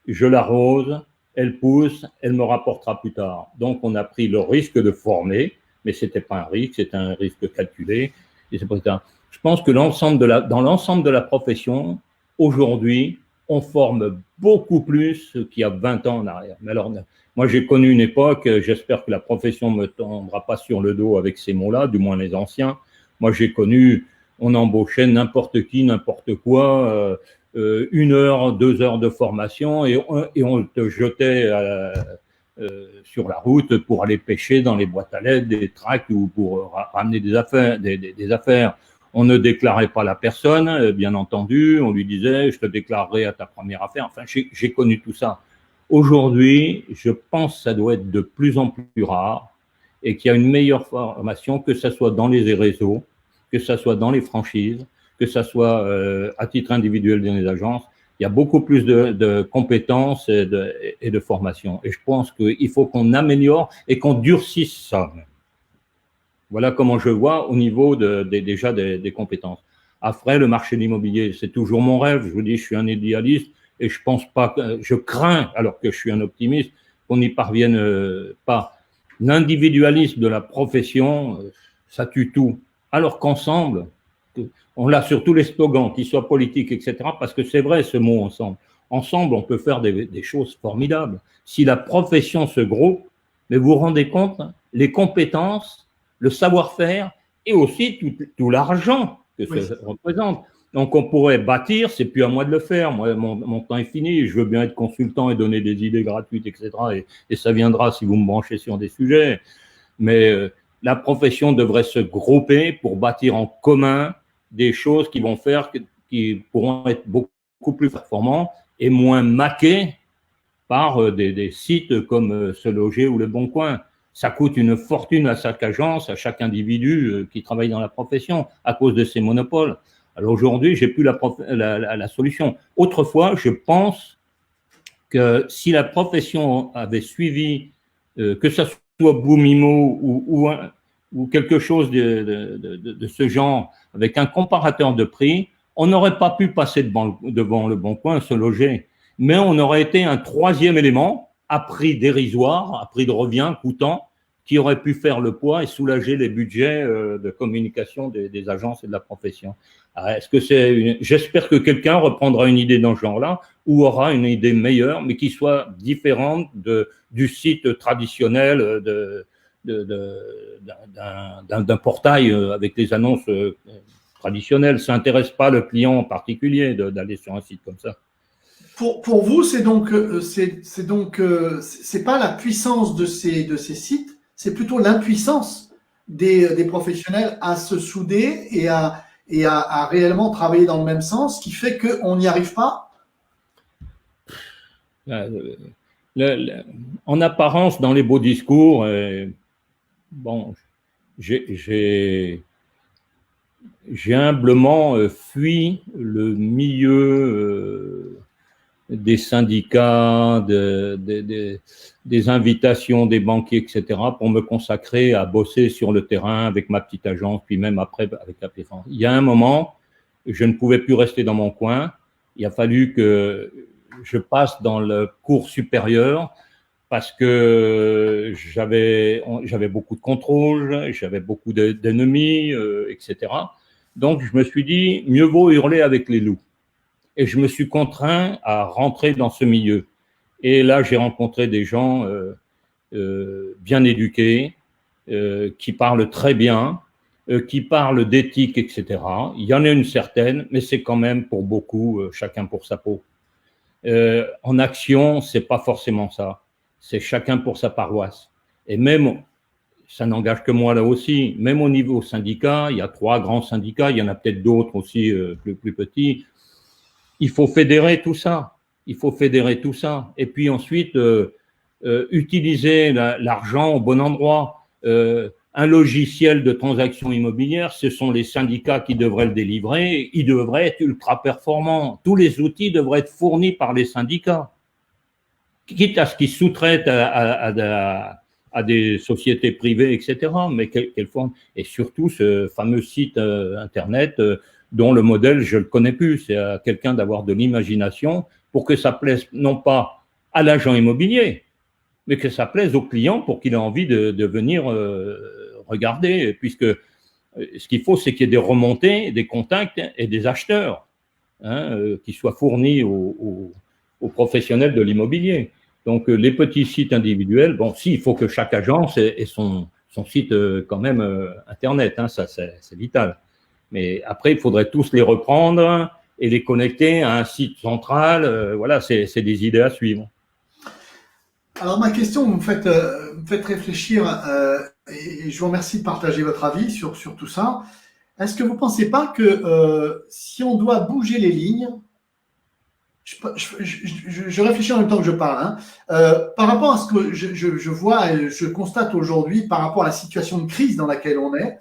je l'arrose, elle pousse, elle me rapportera plus tard. Donc, on a pris le risque de former, mais c'était pas un risque, c'était un risque calculé. Et c'est pour ça. Je pense que dans l'ensemble de la profession, aujourd'hui, on forme beaucoup plus qu'il y a 20 ans en arrière. Mais alors, moi, j'ai connu une époque, j'espère que la profession ne me tombera pas sur le dos avec ces mots-là, du moins les anciens. Moi, j'ai connu, on embauchait n'importe qui, n'importe quoi, 1 heure, 2 heures de formation et on te jetait sur la route pour aller pêcher dans les boîtes à lettres, des tracts ou pour ramener des affaires. On ne déclarait pas la personne, bien entendu. On lui disait, je te déclarerai à ta première affaire. Enfin, j'ai connu tout ça. Aujourd'hui, je pense que ça doit être de plus en plus rare et qu'il y a une meilleure formation, que ce soit dans les réseaux, que ce soit dans les franchises, que ce soit à titre individuel dans les agences. Il y a beaucoup plus de compétences et de formation. Et je pense qu'il faut qu'on améliore et qu'on durcisse ça. Voilà comment je vois au niveau déjà des compétences. Après, le marché de l'immobilier, c'est toujours mon rêve. Je vous dis, je suis un idéaliste et je pense pas que, je crains, alors que je suis un optimiste, qu'on n'y parvienne pas. L'individualisme de la profession, ça tue tout. Alors qu'ensemble, on l'a sur tous les slogans, qu'ils soient politiques, etc., parce que c'est vrai ce mot ensemble. Ensemble, on peut faire des choses formidables. Si la profession se groupe, mais vous vous rendez compte, les compétences, le savoir-faire et aussi tout l'argent que ça représente. Donc, on pourrait bâtir, c'est plus à moi de le faire. Moi, mon temps est fini. Je veux bien être consultant et donner des idées gratuites, etc. Et ça viendra si vous me branchez sur des sujets. Mais la profession devrait se grouper pour bâtir en commun des choses qui vont faire, qui pourront être beaucoup plus performants et moins maqués par des sites comme Se Loger ou Le Bon Coin. Ça coûte une fortune à chaque agence, à chaque individu qui travaille dans la profession à cause de ces monopoles. Alors aujourd'hui, j'ai plus la solution. Autrefois, je pense que si la profession avait suivi, que ça soit Boumimo ou quelque chose de ce genre, avec un comparateur de prix, on n'aurait pas pu passer devant Le Bon Coin, Se Loger. Mais on aurait été un troisième élément, à prix dérisoire, à prix de revient coûtant, qui aurait pu faire le poids et soulager les budgets de communication des agences et de la profession. Est-ce que j'espère que quelqu'un reprendra une idée dans ce genre-là ou aura une idée meilleure, mais qui soit différente du site traditionnel d'un portail avec les annonces traditionnelles. Ça n'intéresse pas le client en particulier d'aller sur un site comme ça. Pour vous, c'est pas la puissance de ces sites, c'est plutôt l'impuissance des professionnels à se souder et à réellement travailler dans le même sens qui fait qu'on n'y arrive pas? En apparence, dans les beaux discours, bon, j'ai humblement fui le milieu des syndicats, des invitations des banquiers, etc., pour me consacrer à bosser sur le terrain avec ma petite agence, puis même après avec la PFA. Il y a un moment, je ne pouvais plus rester dans mon coin. Il a fallu que je passe dans le cours supérieur parce que j'avais beaucoup de contrôle, j'avais beaucoup d'ennemis, etc. Donc, je me suis dit, mieux vaut hurler avec les loups. Et je me suis contraint à rentrer dans ce milieu. Et là, j'ai rencontré des gens bien éduqués, qui parlent très bien, qui parlent d'éthique, etc. Il y en a une certaine, mais c'est quand même pour beaucoup, chacun pour sa peau. En action, c'est pas forcément ça. C'est chacun pour sa paroisse. Et même, ça n'engage que moi là aussi, même au niveau syndicat, il y a 3 grands syndicats, il y en a peut-être d'autres aussi plus petits. Il faut fédérer tout ça. Il faut fédérer tout ça. Et puis ensuite, utiliser l'argent au bon endroit. Un logiciel de transaction immobilière, ce sont les syndicats qui devraient le délivrer. Il devrait être ultra performant. Tous les outils devraient être fournis par les syndicats. Quitte à ce qu'ils sous-traitent à des sociétés privées, etc. Mais quelle forme? Et surtout, ce fameux site Internet dont le modèle, je ne le connais plus. C'est à quelqu'un d'avoir de l'imagination pour que ça plaise non pas à l'agent immobilier, mais que ça plaise au client pour qu'il ait envie de venir regarder. Puisque ce qu'il faut, c'est qu'il y ait des remontées, des contacts et des acheteurs qui soient fournis aux professionnels de l'immobilier. Donc, les petits sites individuels, bon, si, il faut que chaque agence ait son site quand même Internet, ça c'est vital. Mais après, il faudrait tous les reprendre et les connecter à un site central. Voilà, c'est des idées à suivre. Alors, ma question, vous me faites réfléchir et je vous remercie de partager votre avis sur tout ça. Est-ce que vous ne pensez pas que si on doit bouger les lignes, je réfléchis en même temps que je parle, par rapport à ce que je vois et je constate aujourd'hui par rapport à la situation de crise dans laquelle on est,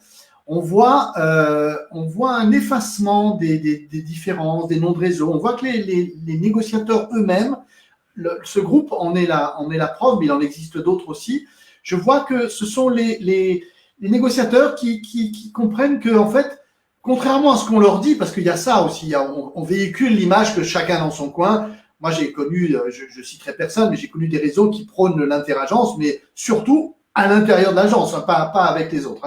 on voit un effacement des différences, des noms de réseau. On voit que les négociateurs eux-mêmes, ce groupe en est la preuve, mais il en existe d'autres aussi. Je vois que ce sont les négociateurs qui comprennent que, en fait, contrairement à ce qu'on leur dit, parce qu'il y a ça aussi, on véhicule l'image que chacun dans son coin. Moi, j'ai connu, je citerai personne, mais j'ai connu des réseaux qui prônent l'interagence, mais surtout à l'intérieur de l'agence, pas avec les autres.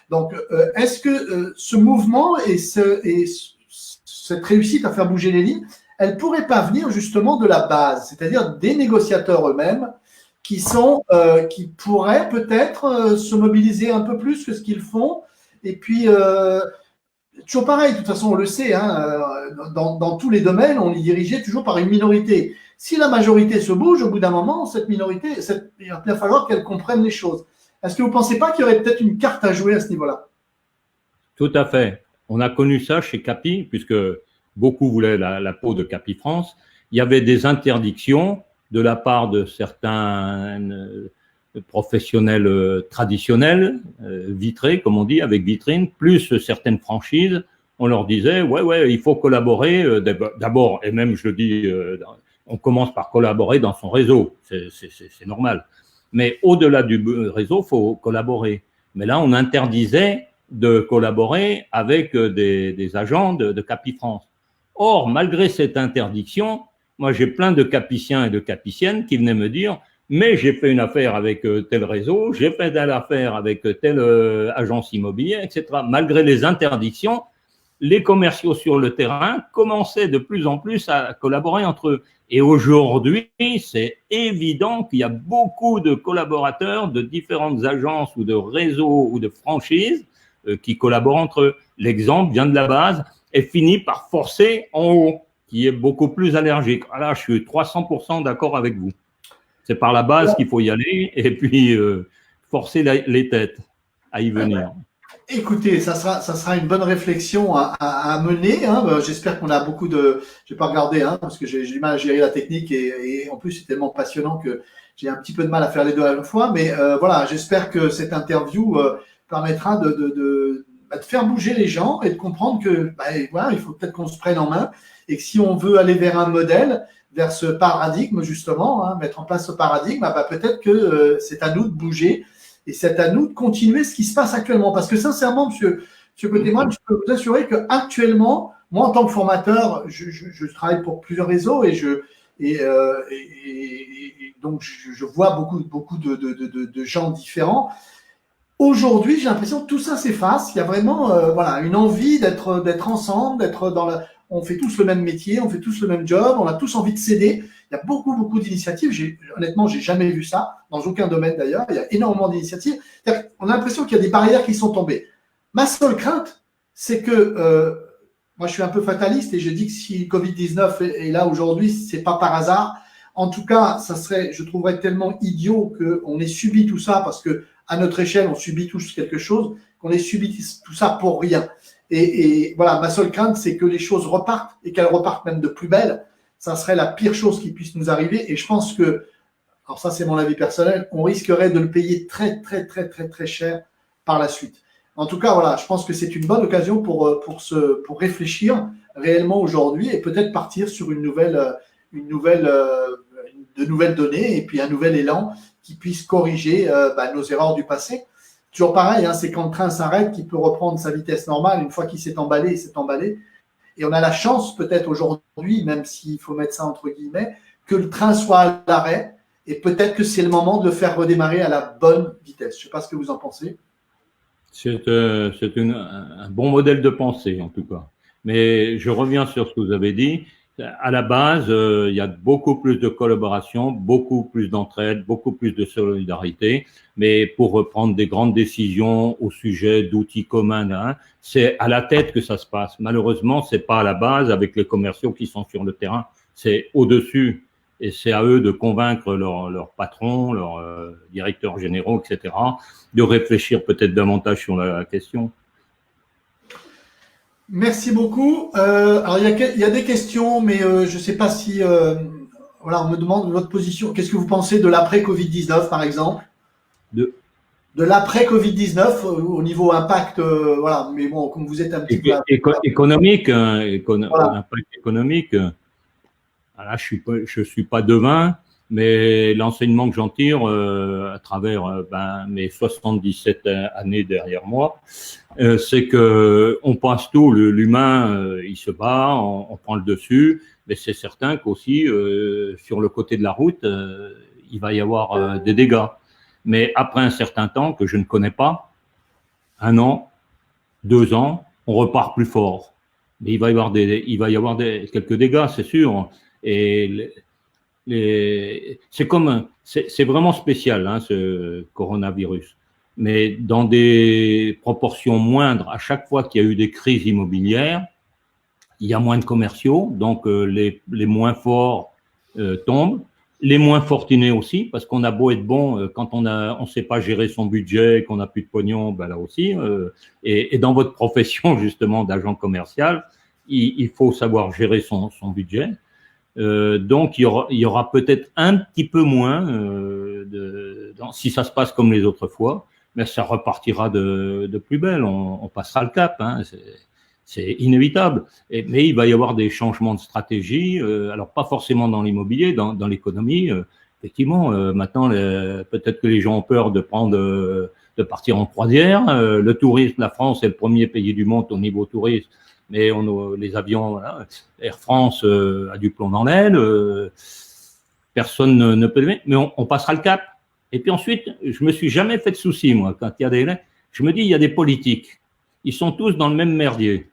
Donc, est-ce que ce mouvement et cette réussite à faire bouger les lignes, elle pourrait pas venir justement de la base, c'est-à-dire des négociateurs eux-mêmes qui pourraient peut-être se mobiliser un peu plus que ce qu'ils font, et puis toujours pareil, de toute façon, on le sait, hein, dans tous les domaines, on est dirigé toujours par une minorité. Si la majorité se bouge, au bout d'un moment, cette minorité, il va bien falloir qu'elle comprenne les choses. Est-ce que vous ne pensez pas qu'il y aurait peut-être une carte à jouer à ce niveau-là? Tout à fait. On a connu ça chez Capi, puisque beaucoup voulaient la peau de Capi France. Il y avait des interdictions de la part de certains professionnels traditionnels, vitrés, comme on dit, avec vitrine, plus certaines franchises. On leur disait, ouais, il faut collaborer d'abord, et même je le dis, on commence par collaborer dans son réseau, c'est normal. Mais au-delà du réseau, il faut collaborer. Mais là, on interdisait de collaborer avec des agents de Capi France. Or, malgré cette interdiction, moi, j'ai plein de capiciens et de capiciennes qui venaient me dire « mais j'ai fait une affaire avec tel réseau, j'ai fait telle affaire avec telle agence immobilière, etc. » Malgré les interdictions, les commerciaux sur le terrain commençaient de plus en plus à collaborer entre eux. Et aujourd'hui, c'est évident qu'il y a beaucoup de collaborateurs de différentes agences ou de réseaux ou de franchises qui collaborent entre eux. L'exemple vient de la base et finit par forcer en haut, qui est beaucoup plus allergique. Là, je suis 300% d'accord avec vous. C'est par la base qu'il faut y aller et puis forcer les têtes à y venir. Écoutez, ça sera une bonne réflexion à mener. Hein. J'espère qu'on a beaucoup de. Je vais pas regarder, hein, parce que j'ai du mal à gérer la technique et en plus c'est tellement passionnant que j'ai un petit peu de mal à faire les deux à la fois. Mais voilà, j'espère que cette interview permettra de faire bouger les gens et de comprendre que voilà, il faut peut-être qu'on se prenne en main et que si on veut aller vers un modèle, vers ce paradigme justement, hein, mettre en place ce paradigme, peut-être que c'est à nous de bouger. Et c'est à nous de continuer ce qui se passe actuellement. Parce que sincèrement, monsieur Côté-Moine, je peux vous assurer qu'actuellement, moi, en tant que formateur, je travaille pour plusieurs réseaux et donc je vois beaucoup de gens différents. Aujourd'hui, j'ai l'impression que tout ça s'efface. Il y a vraiment voilà, une envie d'être ensemble, d'être dans la. On fait tous le même métier, on fait tous le même job, on a tous envie de s'aider. Il y a beaucoup d'initiatives. Honnêtement, j'ai jamais vu ça, dans aucun domaine d'ailleurs. Il y a énormément d'initiatives. On a l'impression qu'il y a des barrières qui sont tombées. Ma seule crainte, c'est que moi, je suis un peu fataliste et je dis que si Covid-19 est là aujourd'hui, c'est pas par hasard. En tout cas, je trouverais tellement idiot qu'on ait subi tout ça parce que à notre échelle, on subit tous quelque chose, qu'on ait subi tout ça pour rien. Et voilà, ma seule crainte, c'est que les choses repartent et qu'elles repartent même de plus belle. Ça serait la pire chose qui puisse nous arriver. Et je pense que, alors ça c'est mon avis personnel, on risquerait de le payer très cher par la suite. En tout cas, voilà, je pense que c'est une bonne occasion pour réfléchir réellement aujourd'hui et peut-être partir sur de nouvelles données et puis un nouvel élan qui puisse corriger nos erreurs du passé. Toujours pareil, hein, c'est quand le train s'arrête qu'il peut reprendre sa vitesse normale. Une fois qu'il s'est emballé, il s'est emballé. Et on a la chance peut-être aujourd'hui, même s'il faut mettre ça entre guillemets, que le train soit à l'arrêt et peut-être que c'est le moment de le faire redémarrer à la bonne vitesse. Je ne sais pas ce que vous en pensez. C'est un bon modèle de pensée, en tout cas. Mais je reviens sur ce que vous avez dit. À la base, il y a beaucoup plus de collaboration, beaucoup plus d'entraide, beaucoup plus de solidarité. Mais pour prendre des grandes décisions au sujet d'outils communs, hein, c'est à la tête que ça se passe. Malheureusement, c'est pas à la base avec les commerciaux qui sont sur le terrain. C'est au-dessus. Et c'est à eux de convaincre leurs patrons, leurs directeurs généraux, etc., de réfléchir peut-être davantage sur la question. Merci beaucoup. Alors, il y a des questions, mais je ne sais pas si… voilà, on me demande votre position. Qu'est-ce que vous pensez de l'après-Covid-19, par exemple? De l'après-Covid-19 au niveau impact, voilà. Mais bon, comme vous êtes un petit peu… Économique, voilà. Impact économique. Là, je suis pas devin, mais l'enseignement que j'en tire à travers mes 77 années derrière moi, c'est que on passe tout. L'humain, il se bat, on prend le dessus, mais c'est certain qu'aussi sur le côté de la route, il va y avoir des dégâts. Mais après un certain temps que je ne connais pas, 1 an, 2 ans, on repart plus fort. Mais il va y avoir quelques dégâts, c'est sûr. Et c'est vraiment spécial, hein, ce coronavirus. mais dans des proportions moindres. À chaque fois qu'il y a eu des crises immobilières, il y a moins de commerciaux, donc les moins forts tombent. Les moins fortunés aussi, parce qu'on a beau être bon, quand on sait pas gérer son budget, qu'on n'a plus de pognon, ben là aussi. Et dans votre profession justement d'agent commercial, il faut savoir gérer son budget. Donc il y aura peut-être un petit peu moins si ça se passe comme les autres fois, mais ça repartira de plus belle. On passera le cap. Hein, c'est inévitable. Mais il va y avoir des changements de stratégie, alors pas forcément dans l'immobilier, dans l'économie. Effectivement, maintenant, peut-être que les gens ont peur de de partir en croisière. Le tourisme, la France est le premier pays du monde au niveau tourisme, mais les avions, voilà, Air France a du plomb dans l'aile. Personne ne peut le mettre, mais on passera le cap. Et puis ensuite, je me suis jamais fait de soucis, moi, quand il y a je me dis, il y a des politiques. Ils sont tous dans le même merdier.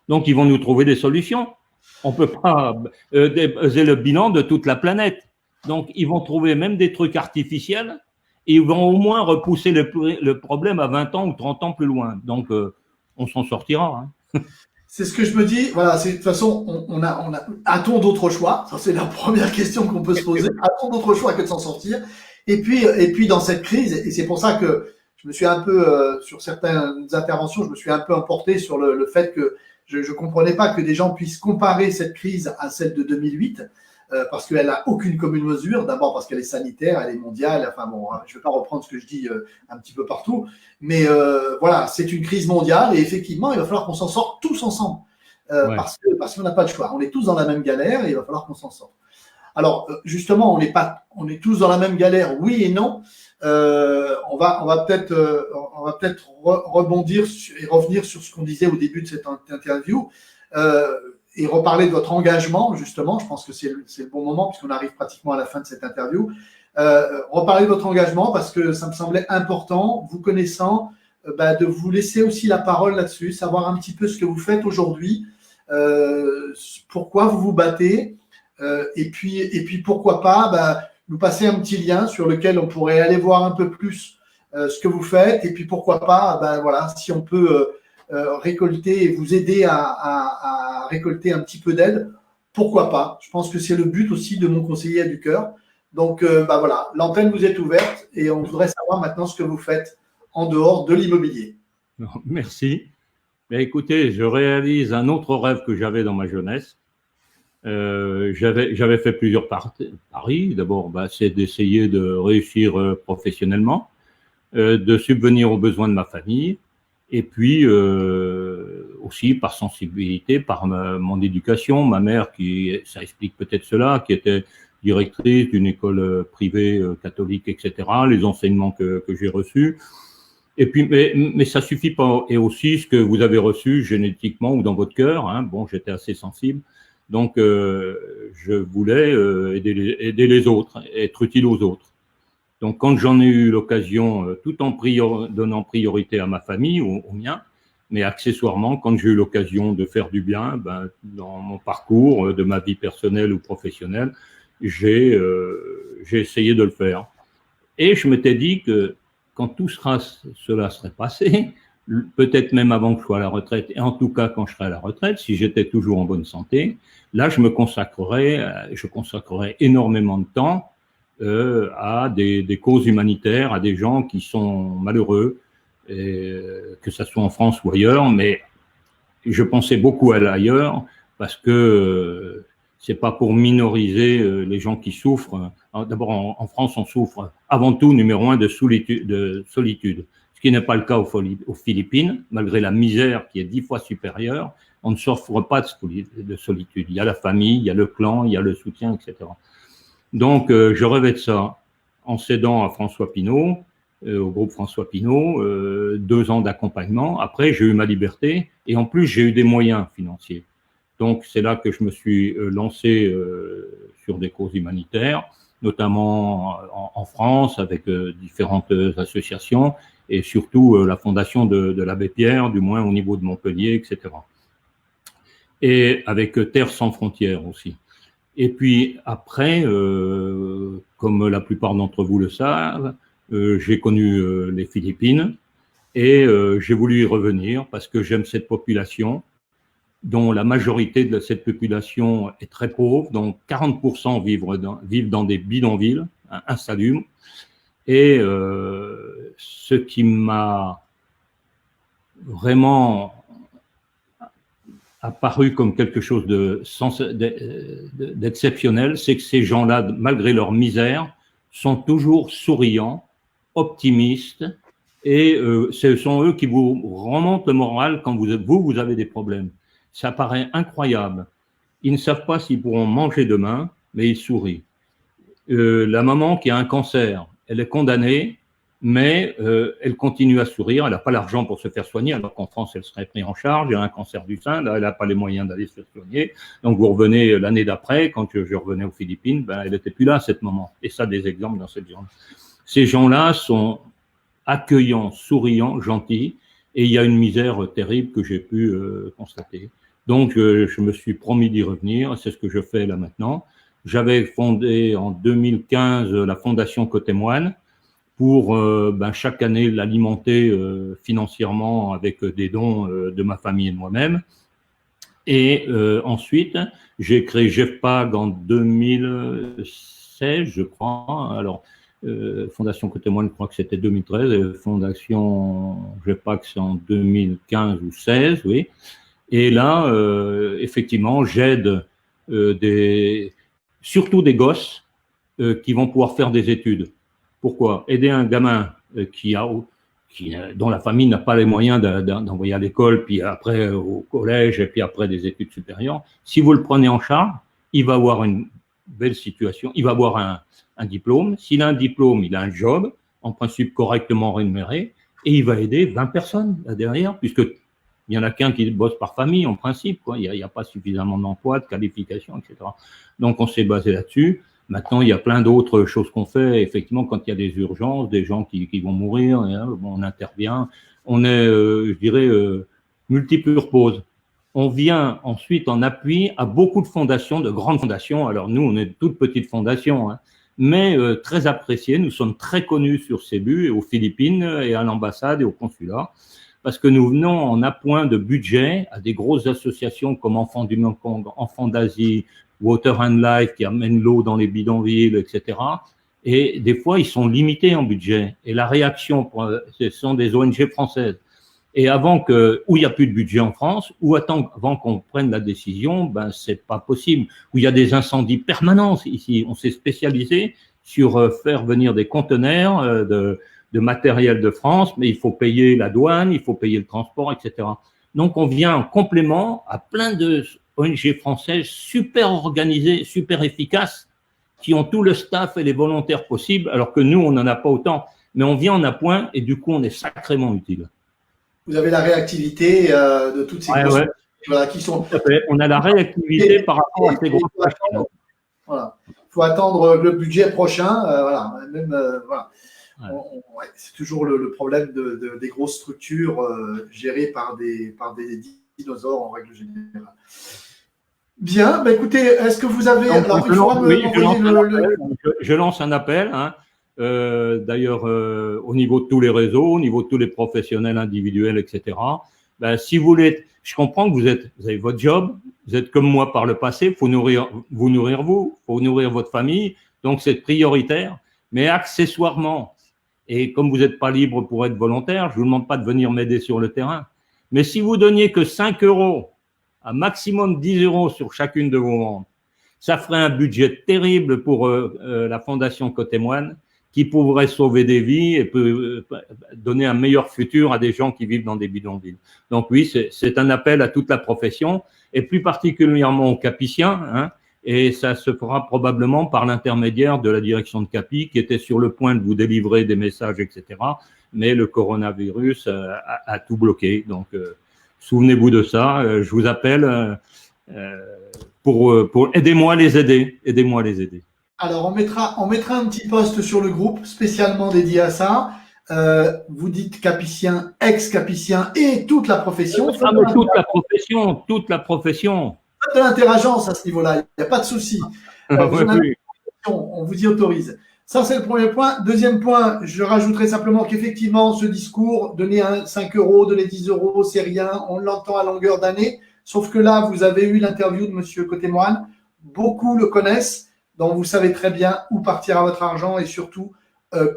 Donc, ils vont nous trouver des solutions. On ne peut pas peser le bilan de toute la planète. Donc, ils vont trouver même des trucs artificiels et ils vont au moins repousser le problème à 20 ans ou 30 ans plus loin. Donc, on s'en sortira. Hein. C'est ce que je me dis. Voilà, de toute façon, a-t-on d'autres choix? Ça, c'est la première question qu'on peut se poser. A-t-on d'autres choix que de s'en sortir? Et puis, dans cette crise, et c'est pour ça que je me suis un peu, sur certaines interventions, je me suis un peu emporté sur le fait que je comprenais pas que des gens puissent comparer cette crise à celle de 2008, parce qu'elle n'a aucune commune mesure. D'abord parce qu'elle est sanitaire, elle est mondiale. Enfin bon, je ne vais pas reprendre ce que je dis un petit peu partout, mais voilà, c'est une crise mondiale et effectivement, il va falloir qu'on s'en sorte tous ensemble, Ouais. parce qu'on n'a pas de choix. On est tous dans la même galère et il va falloir qu'on s'en sorte. Alors justement, on est tous dans la même galère, oui et non. On va peut-être rebondir et revenir sur ce qu'on disait au début de cette interview et reparler de votre engagement, justement. Je pense que c'est le bon moment puisqu'on arrive pratiquement à la fin de cette interview. Reparler de votre engagement parce que ça me semblait important, vous connaissant, de vous laisser aussi la parole là-dessus, savoir un petit peu ce que vous faites aujourd'hui, pourquoi vous vous battez, et puis pourquoi pas nous passer un petit lien sur lequel on pourrait aller voir un peu plus ce que vous faites, et puis pourquoi pas, voilà, si on peut récolter et vous aider à récolter un petit peu d'aide, pourquoi pas. Je pense que c'est le but aussi de mon conseiller du cœur. Donc voilà, l'antenne vous est ouverte et on voudrait savoir maintenant ce que vous faites en dehors de l'immobilier. Merci. Mais écoutez, je réalise un autre rêve que j'avais dans ma jeunesse. J'avais fait plusieurs paris. D'abord, c'est d'essayer de réussir professionnellement, de subvenir aux besoins de ma famille, et puis aussi par sensibilité, par mon éducation. Ma mère, ça explique peut-être cela, qui était directrice d'une école privée catholique, etc. Les enseignements que j'ai reçus. Et puis, mais ça suffit pas. Et aussi ce que vous avez reçu génétiquement ou dans votre cœur. Hein, bon, j'étais assez sensible. Donc, je voulais aider les autres, être utile aux autres. Donc, quand j'en ai eu l'occasion, tout en donnant priorité à ma famille, au mien, mais accessoirement, quand j'ai eu l'occasion de faire du bien, dans mon parcours, de ma vie personnelle ou professionnelle, j'ai essayé de le faire. Et je m'étais dit que quand tout cela serait passé, peut-être même avant que je sois à la retraite, et en tout cas quand je serai à la retraite, si j'étais toujours en bonne santé, là je consacrerai énormément de temps à des causes humanitaires, à des gens qui sont malheureux, que ça soit en France ou ailleurs, mais je pensais beaucoup à l'ailleurs parce que c'est pas pour minoriser les gens qui souffrent. D'abord, en France, on souffre avant tout, numéro 1, de solitude. Ce qui n'est pas le cas aux Philippines, malgré la misère qui est 10 fois supérieure, on ne souffre pas de solitude. Il y a la famille, il y a le clan, il y a le soutien, etc. Donc, je rêvais de ça en cédant à François Pinault, au groupe François Pinault, 2 ans d'accompagnement. Après, j'ai eu ma liberté et en plus, j'ai eu des moyens financiers. Donc, c'est là que je me suis lancé sur des causes humanitaires, notamment en France, avec différentes associations, et surtout la fondation de l'Abbé Pierre, du moins au niveau de Montpellier, etc. Et avec Terre sans frontières aussi. Et puis après, comme la plupart d'entre vous le savent, j'ai connu les Philippines et j'ai voulu y revenir parce que j'aime cette population dont la majorité de cette population est très pauvre, dont 40% vivent dans des bidonvilles insalubres. Et ce qui m'a vraiment apparu comme quelque chose d'exceptionnel, c'est que ces gens-là, malgré leur misère, sont toujours souriants, optimistes, et ce sont eux qui vous remontent le moral quand vous avez des problèmes. Ça paraît incroyable. Ils ne savent pas s'ils pourront manger demain, mais ils sourient. La maman qui a un cancer, elle est condamnée, mais elle continue à sourire. Elle n'a pas l'argent pour se faire soigner, alors qu'en France, elle serait prise en charge. Elle a un cancer du sein, là, elle n'a pas les moyens d'aller se faire soigner. Donc, vous revenez l'année d'après, quand je revenais aux Philippines, ben, elle n'était plus là, cette maman. Et ça, des exemples dans cette journée. Ces gens-là sont accueillants, souriants, gentils, et il y a une misère terrible que j'ai pu constater. Donc, je me suis promis d'y revenir, c'est ce que je fais là maintenant. J'avais fondé en 2015 la Fondation Côté Moine pour chaque année l'alimenter financièrement avec des dons de ma famille et de moi-même. Et ensuite, j'ai créé GEFPAG en 2016, je crois. Alors, Fondation Côté Moine, je crois que c'était 2013, et Fondation GEFPAG, c'est en 2015 ou 16, oui. Et là, effectivement, j'aide surtout des gosses qui vont pouvoir faire des études. Pourquoi? Aider un gamin dont la famille n'a pas les moyens d'envoyer à l'école, puis après au collège, et puis après des études supérieures. Si vous le prenez en charge, il va avoir une belle situation, il va avoir un diplôme. S'il a un diplôme, il a un job, en principe correctement rémunéré, et il va aider 20 personnes là derrière, puisque il y en a qu'un qui bosse par famille, en principe, quoi. Il n'y a pas suffisamment d'emplois, de qualifications, etc. Donc, on s'est basé là-dessus. Maintenant, il y a plein d'autres choses qu'on fait. Effectivement, quand il y a des urgences, des gens qui vont mourir, on intervient. On est, je dirais, multipurpose. On vient ensuite en appui à beaucoup de fondations, de grandes fondations. Alors, nous, on est de toutes petites fondations, hein, mais très appréciées. Nous sommes très connus sur Cebu et aux Philippines et à l'ambassade et au consulat, parce que nous venons en appoint de budget à des grosses associations comme Enfants du Mekong, Enfants d'Asie, Water and Life qui amène l'eau dans les bidonvilles, etc. Et des fois, ils sont limités en budget. Et la réaction, ce sont des ONG françaises. Et où il n'y a plus de budget en France, ou avant qu'on prenne la décision, ben c'est pas possible. Où il y a des incendies permanents ici. On s'est spécialisé sur faire venir des conteneurs de matériel de France, mais il faut payer la douane, il faut payer le transport, etc. Donc, on vient en complément à plein de ONG françaises super organisées, super efficaces, qui ont tout le staff et les volontaires possibles, alors que nous, on n'en a pas autant. Mais on vient en appoint et du coup, on est sacrément utile. Vous avez la réactivité de toutes ces grosses ouais. Voilà, qui sont. On a la réactivité par rapport à ces grosses machines. Voilà. Il faut attendre le budget prochain. Voilà. Voilà. Ouais, c'est toujours le problème des grosses structures gérées par des dinosaures en règle générale. Bien, bah écoutez, est-ce que vous avez… Je lance un appel, hein, d'ailleurs au niveau de tous les réseaux, au niveau de tous les professionnels individuels, etc. Ben, si vous voulez, je comprends que vous avez votre job, vous êtes comme moi par le passé, il faut vous nourrir, faut nourrir votre famille, donc c'est prioritaire, mais accessoirement, et comme vous n'êtes pas libre pour être volontaire, je ne vous demande pas de venir m'aider sur le terrain, mais si vous donniez que 5 €, un maximum 10 € sur chacune de vos ventes, ça ferait un budget terrible pour la Fondation Côté Moine, qui pourrait sauver des vies et peut donner un meilleur futur à des gens qui vivent dans des bidonvilles. Donc oui, c'est un appel à toute la profession, et plus particulièrement aux Capiciens, hein, et ça se fera probablement par l'intermédiaire de la direction de Capi, qui était sur le point de vous délivrer des messages, etc. Mais le coronavirus a tout bloqué. Donc, souvenez-vous de ça. Je vous appelle pour aidez-moi à les aider. Aidez-moi à les aider. Alors, on mettra un petit post sur le groupe spécialement dédié à ça. Vous dites Capicien, ex-Capicien et toute la profession. Toute la profession. De l'interagence à ce niveau-là, il n'y a pas de souci. On vous y autorise. Ça, c'est le premier point. Deuxième point, je rajouterai simplement qu'effectivement, ce discours, donner 5 euros, donner 10 euros, c'est rien, on l'entend à longueur d'année. Sauf que là, vous avez eu l'interview de Monsieur Côté-Moine. Beaucoup le connaissent, donc vous savez très bien où partira votre argent et surtout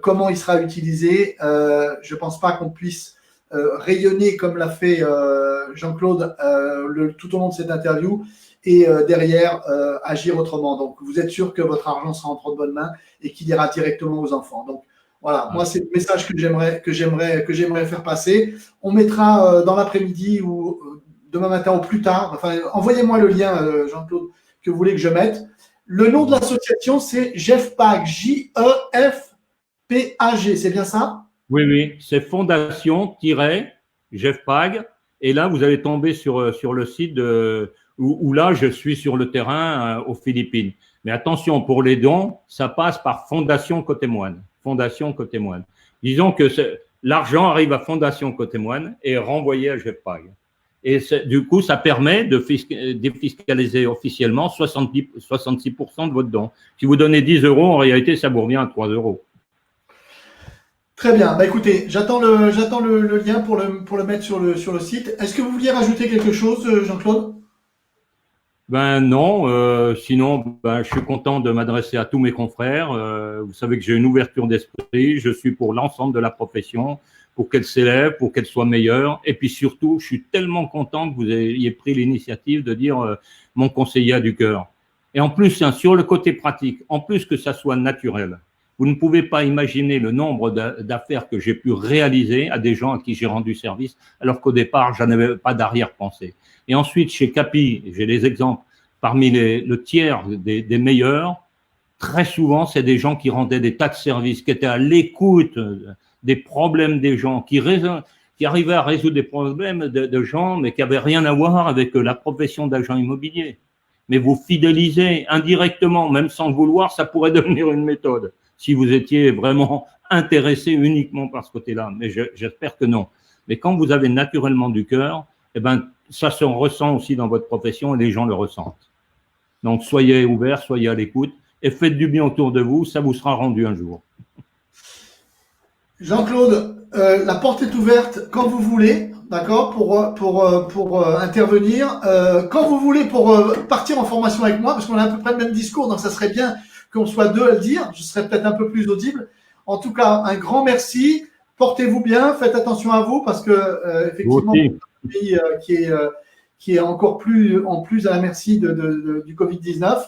comment il sera utilisé. Je ne pense pas qu'on puisse rayonner comme l'a fait Jean-Claude tout au long de cette interview et derrière agir autrement. Donc, vous êtes sûr que votre argent sera entre de bonnes mains et qu'il ira directement aux enfants. Donc, voilà, moi, c'est le message que j'aimerais faire passer. On mettra dans l'après-midi ou demain matin au plus tard. Enfin, envoyez-moi le lien, Jean-Claude, que vous voulez que je mette. Le nom de l'association, c'est JEFPAG, J-E-F-P-A-G. C'est bien ça? Oui, oui, c'est fondation-JEFPAG. Et là, vous allez tomber sur le site où là, je suis sur le terrain aux Philippines. Mais attention, pour les dons, ça passe par Fondation Côté-Moine. Fondation Côté-Moine. Disons que l'argent arrive à Fondation Côté-Moine et est renvoyé à JEFPAG. Et du coup, ça permet de défiscaliser officiellement 66% de votre don. Si vous donnez 10 euros, en réalité, ça vous revient à 3 euros. Très bien. Bah, écoutez, j'attends le lien pour le mettre sur le site. Est-ce que vous vouliez rajouter quelque chose, Jean-Claude? Ben non, sinon ben, je suis content de m'adresser à tous mes confrères. Vous savez que j'ai une ouverture d'esprit, je suis pour l'ensemble de la profession, pour qu'elle s'élève, pour qu'elle soit meilleure. Et puis surtout, je suis tellement content que vous ayez pris l'initiative de dire mon conseiller du cœur. Et en plus, hein, sur le côté pratique, en plus que ça soit naturel, vous ne pouvez pas imaginer le nombre d'affaires que j'ai pu réaliser à des gens à qui j'ai rendu service, alors qu'au départ, je n'avais pas d'arrière-pensée. Et ensuite, chez Capi, j'ai des exemples, parmi le tiers des meilleurs, très souvent, c'est des gens qui rendaient des tas de services, qui étaient à l'écoute des problèmes des gens, qui arrivaient à résoudre des problèmes de gens, mais qui n'avaient rien à voir avec la profession d'agent immobilier. Mais vous fidélisez indirectement, même sans le vouloir, ça pourrait devenir une méthode, si vous étiez vraiment intéressé uniquement par ce côté-là. Mais j'espère que non. Mais quand vous avez naturellement du cœur, eh ben, ça se ressent aussi dans votre profession et les gens le ressentent. Donc, soyez ouverts, soyez à l'écoute et faites du bien autour de vous, ça vous sera rendu un jour. Jean-Claude, la porte est ouverte quand vous voulez, d'accord, pour intervenir. Quand vous voulez pour partir en formation avec moi, parce qu'on a à peu près le même discours, donc ça serait bien qu'on soit deux à le dire. Je serais peut-être un peu plus audible. En tout cas, un grand merci. Portez-vous bien, faites attention à vous parce que effectivement, c'est un pays qui est encore plus en plus à la merci du Covid-19.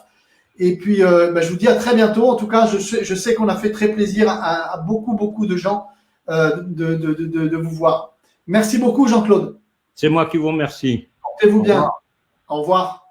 Et puis, je vous dis à très bientôt. En tout cas, je sais qu'on a fait très plaisir à beaucoup de gens de vous voir. Merci beaucoup, Jean-Claude. C'est moi qui vous remercie. Portez-vous bien. Au revoir.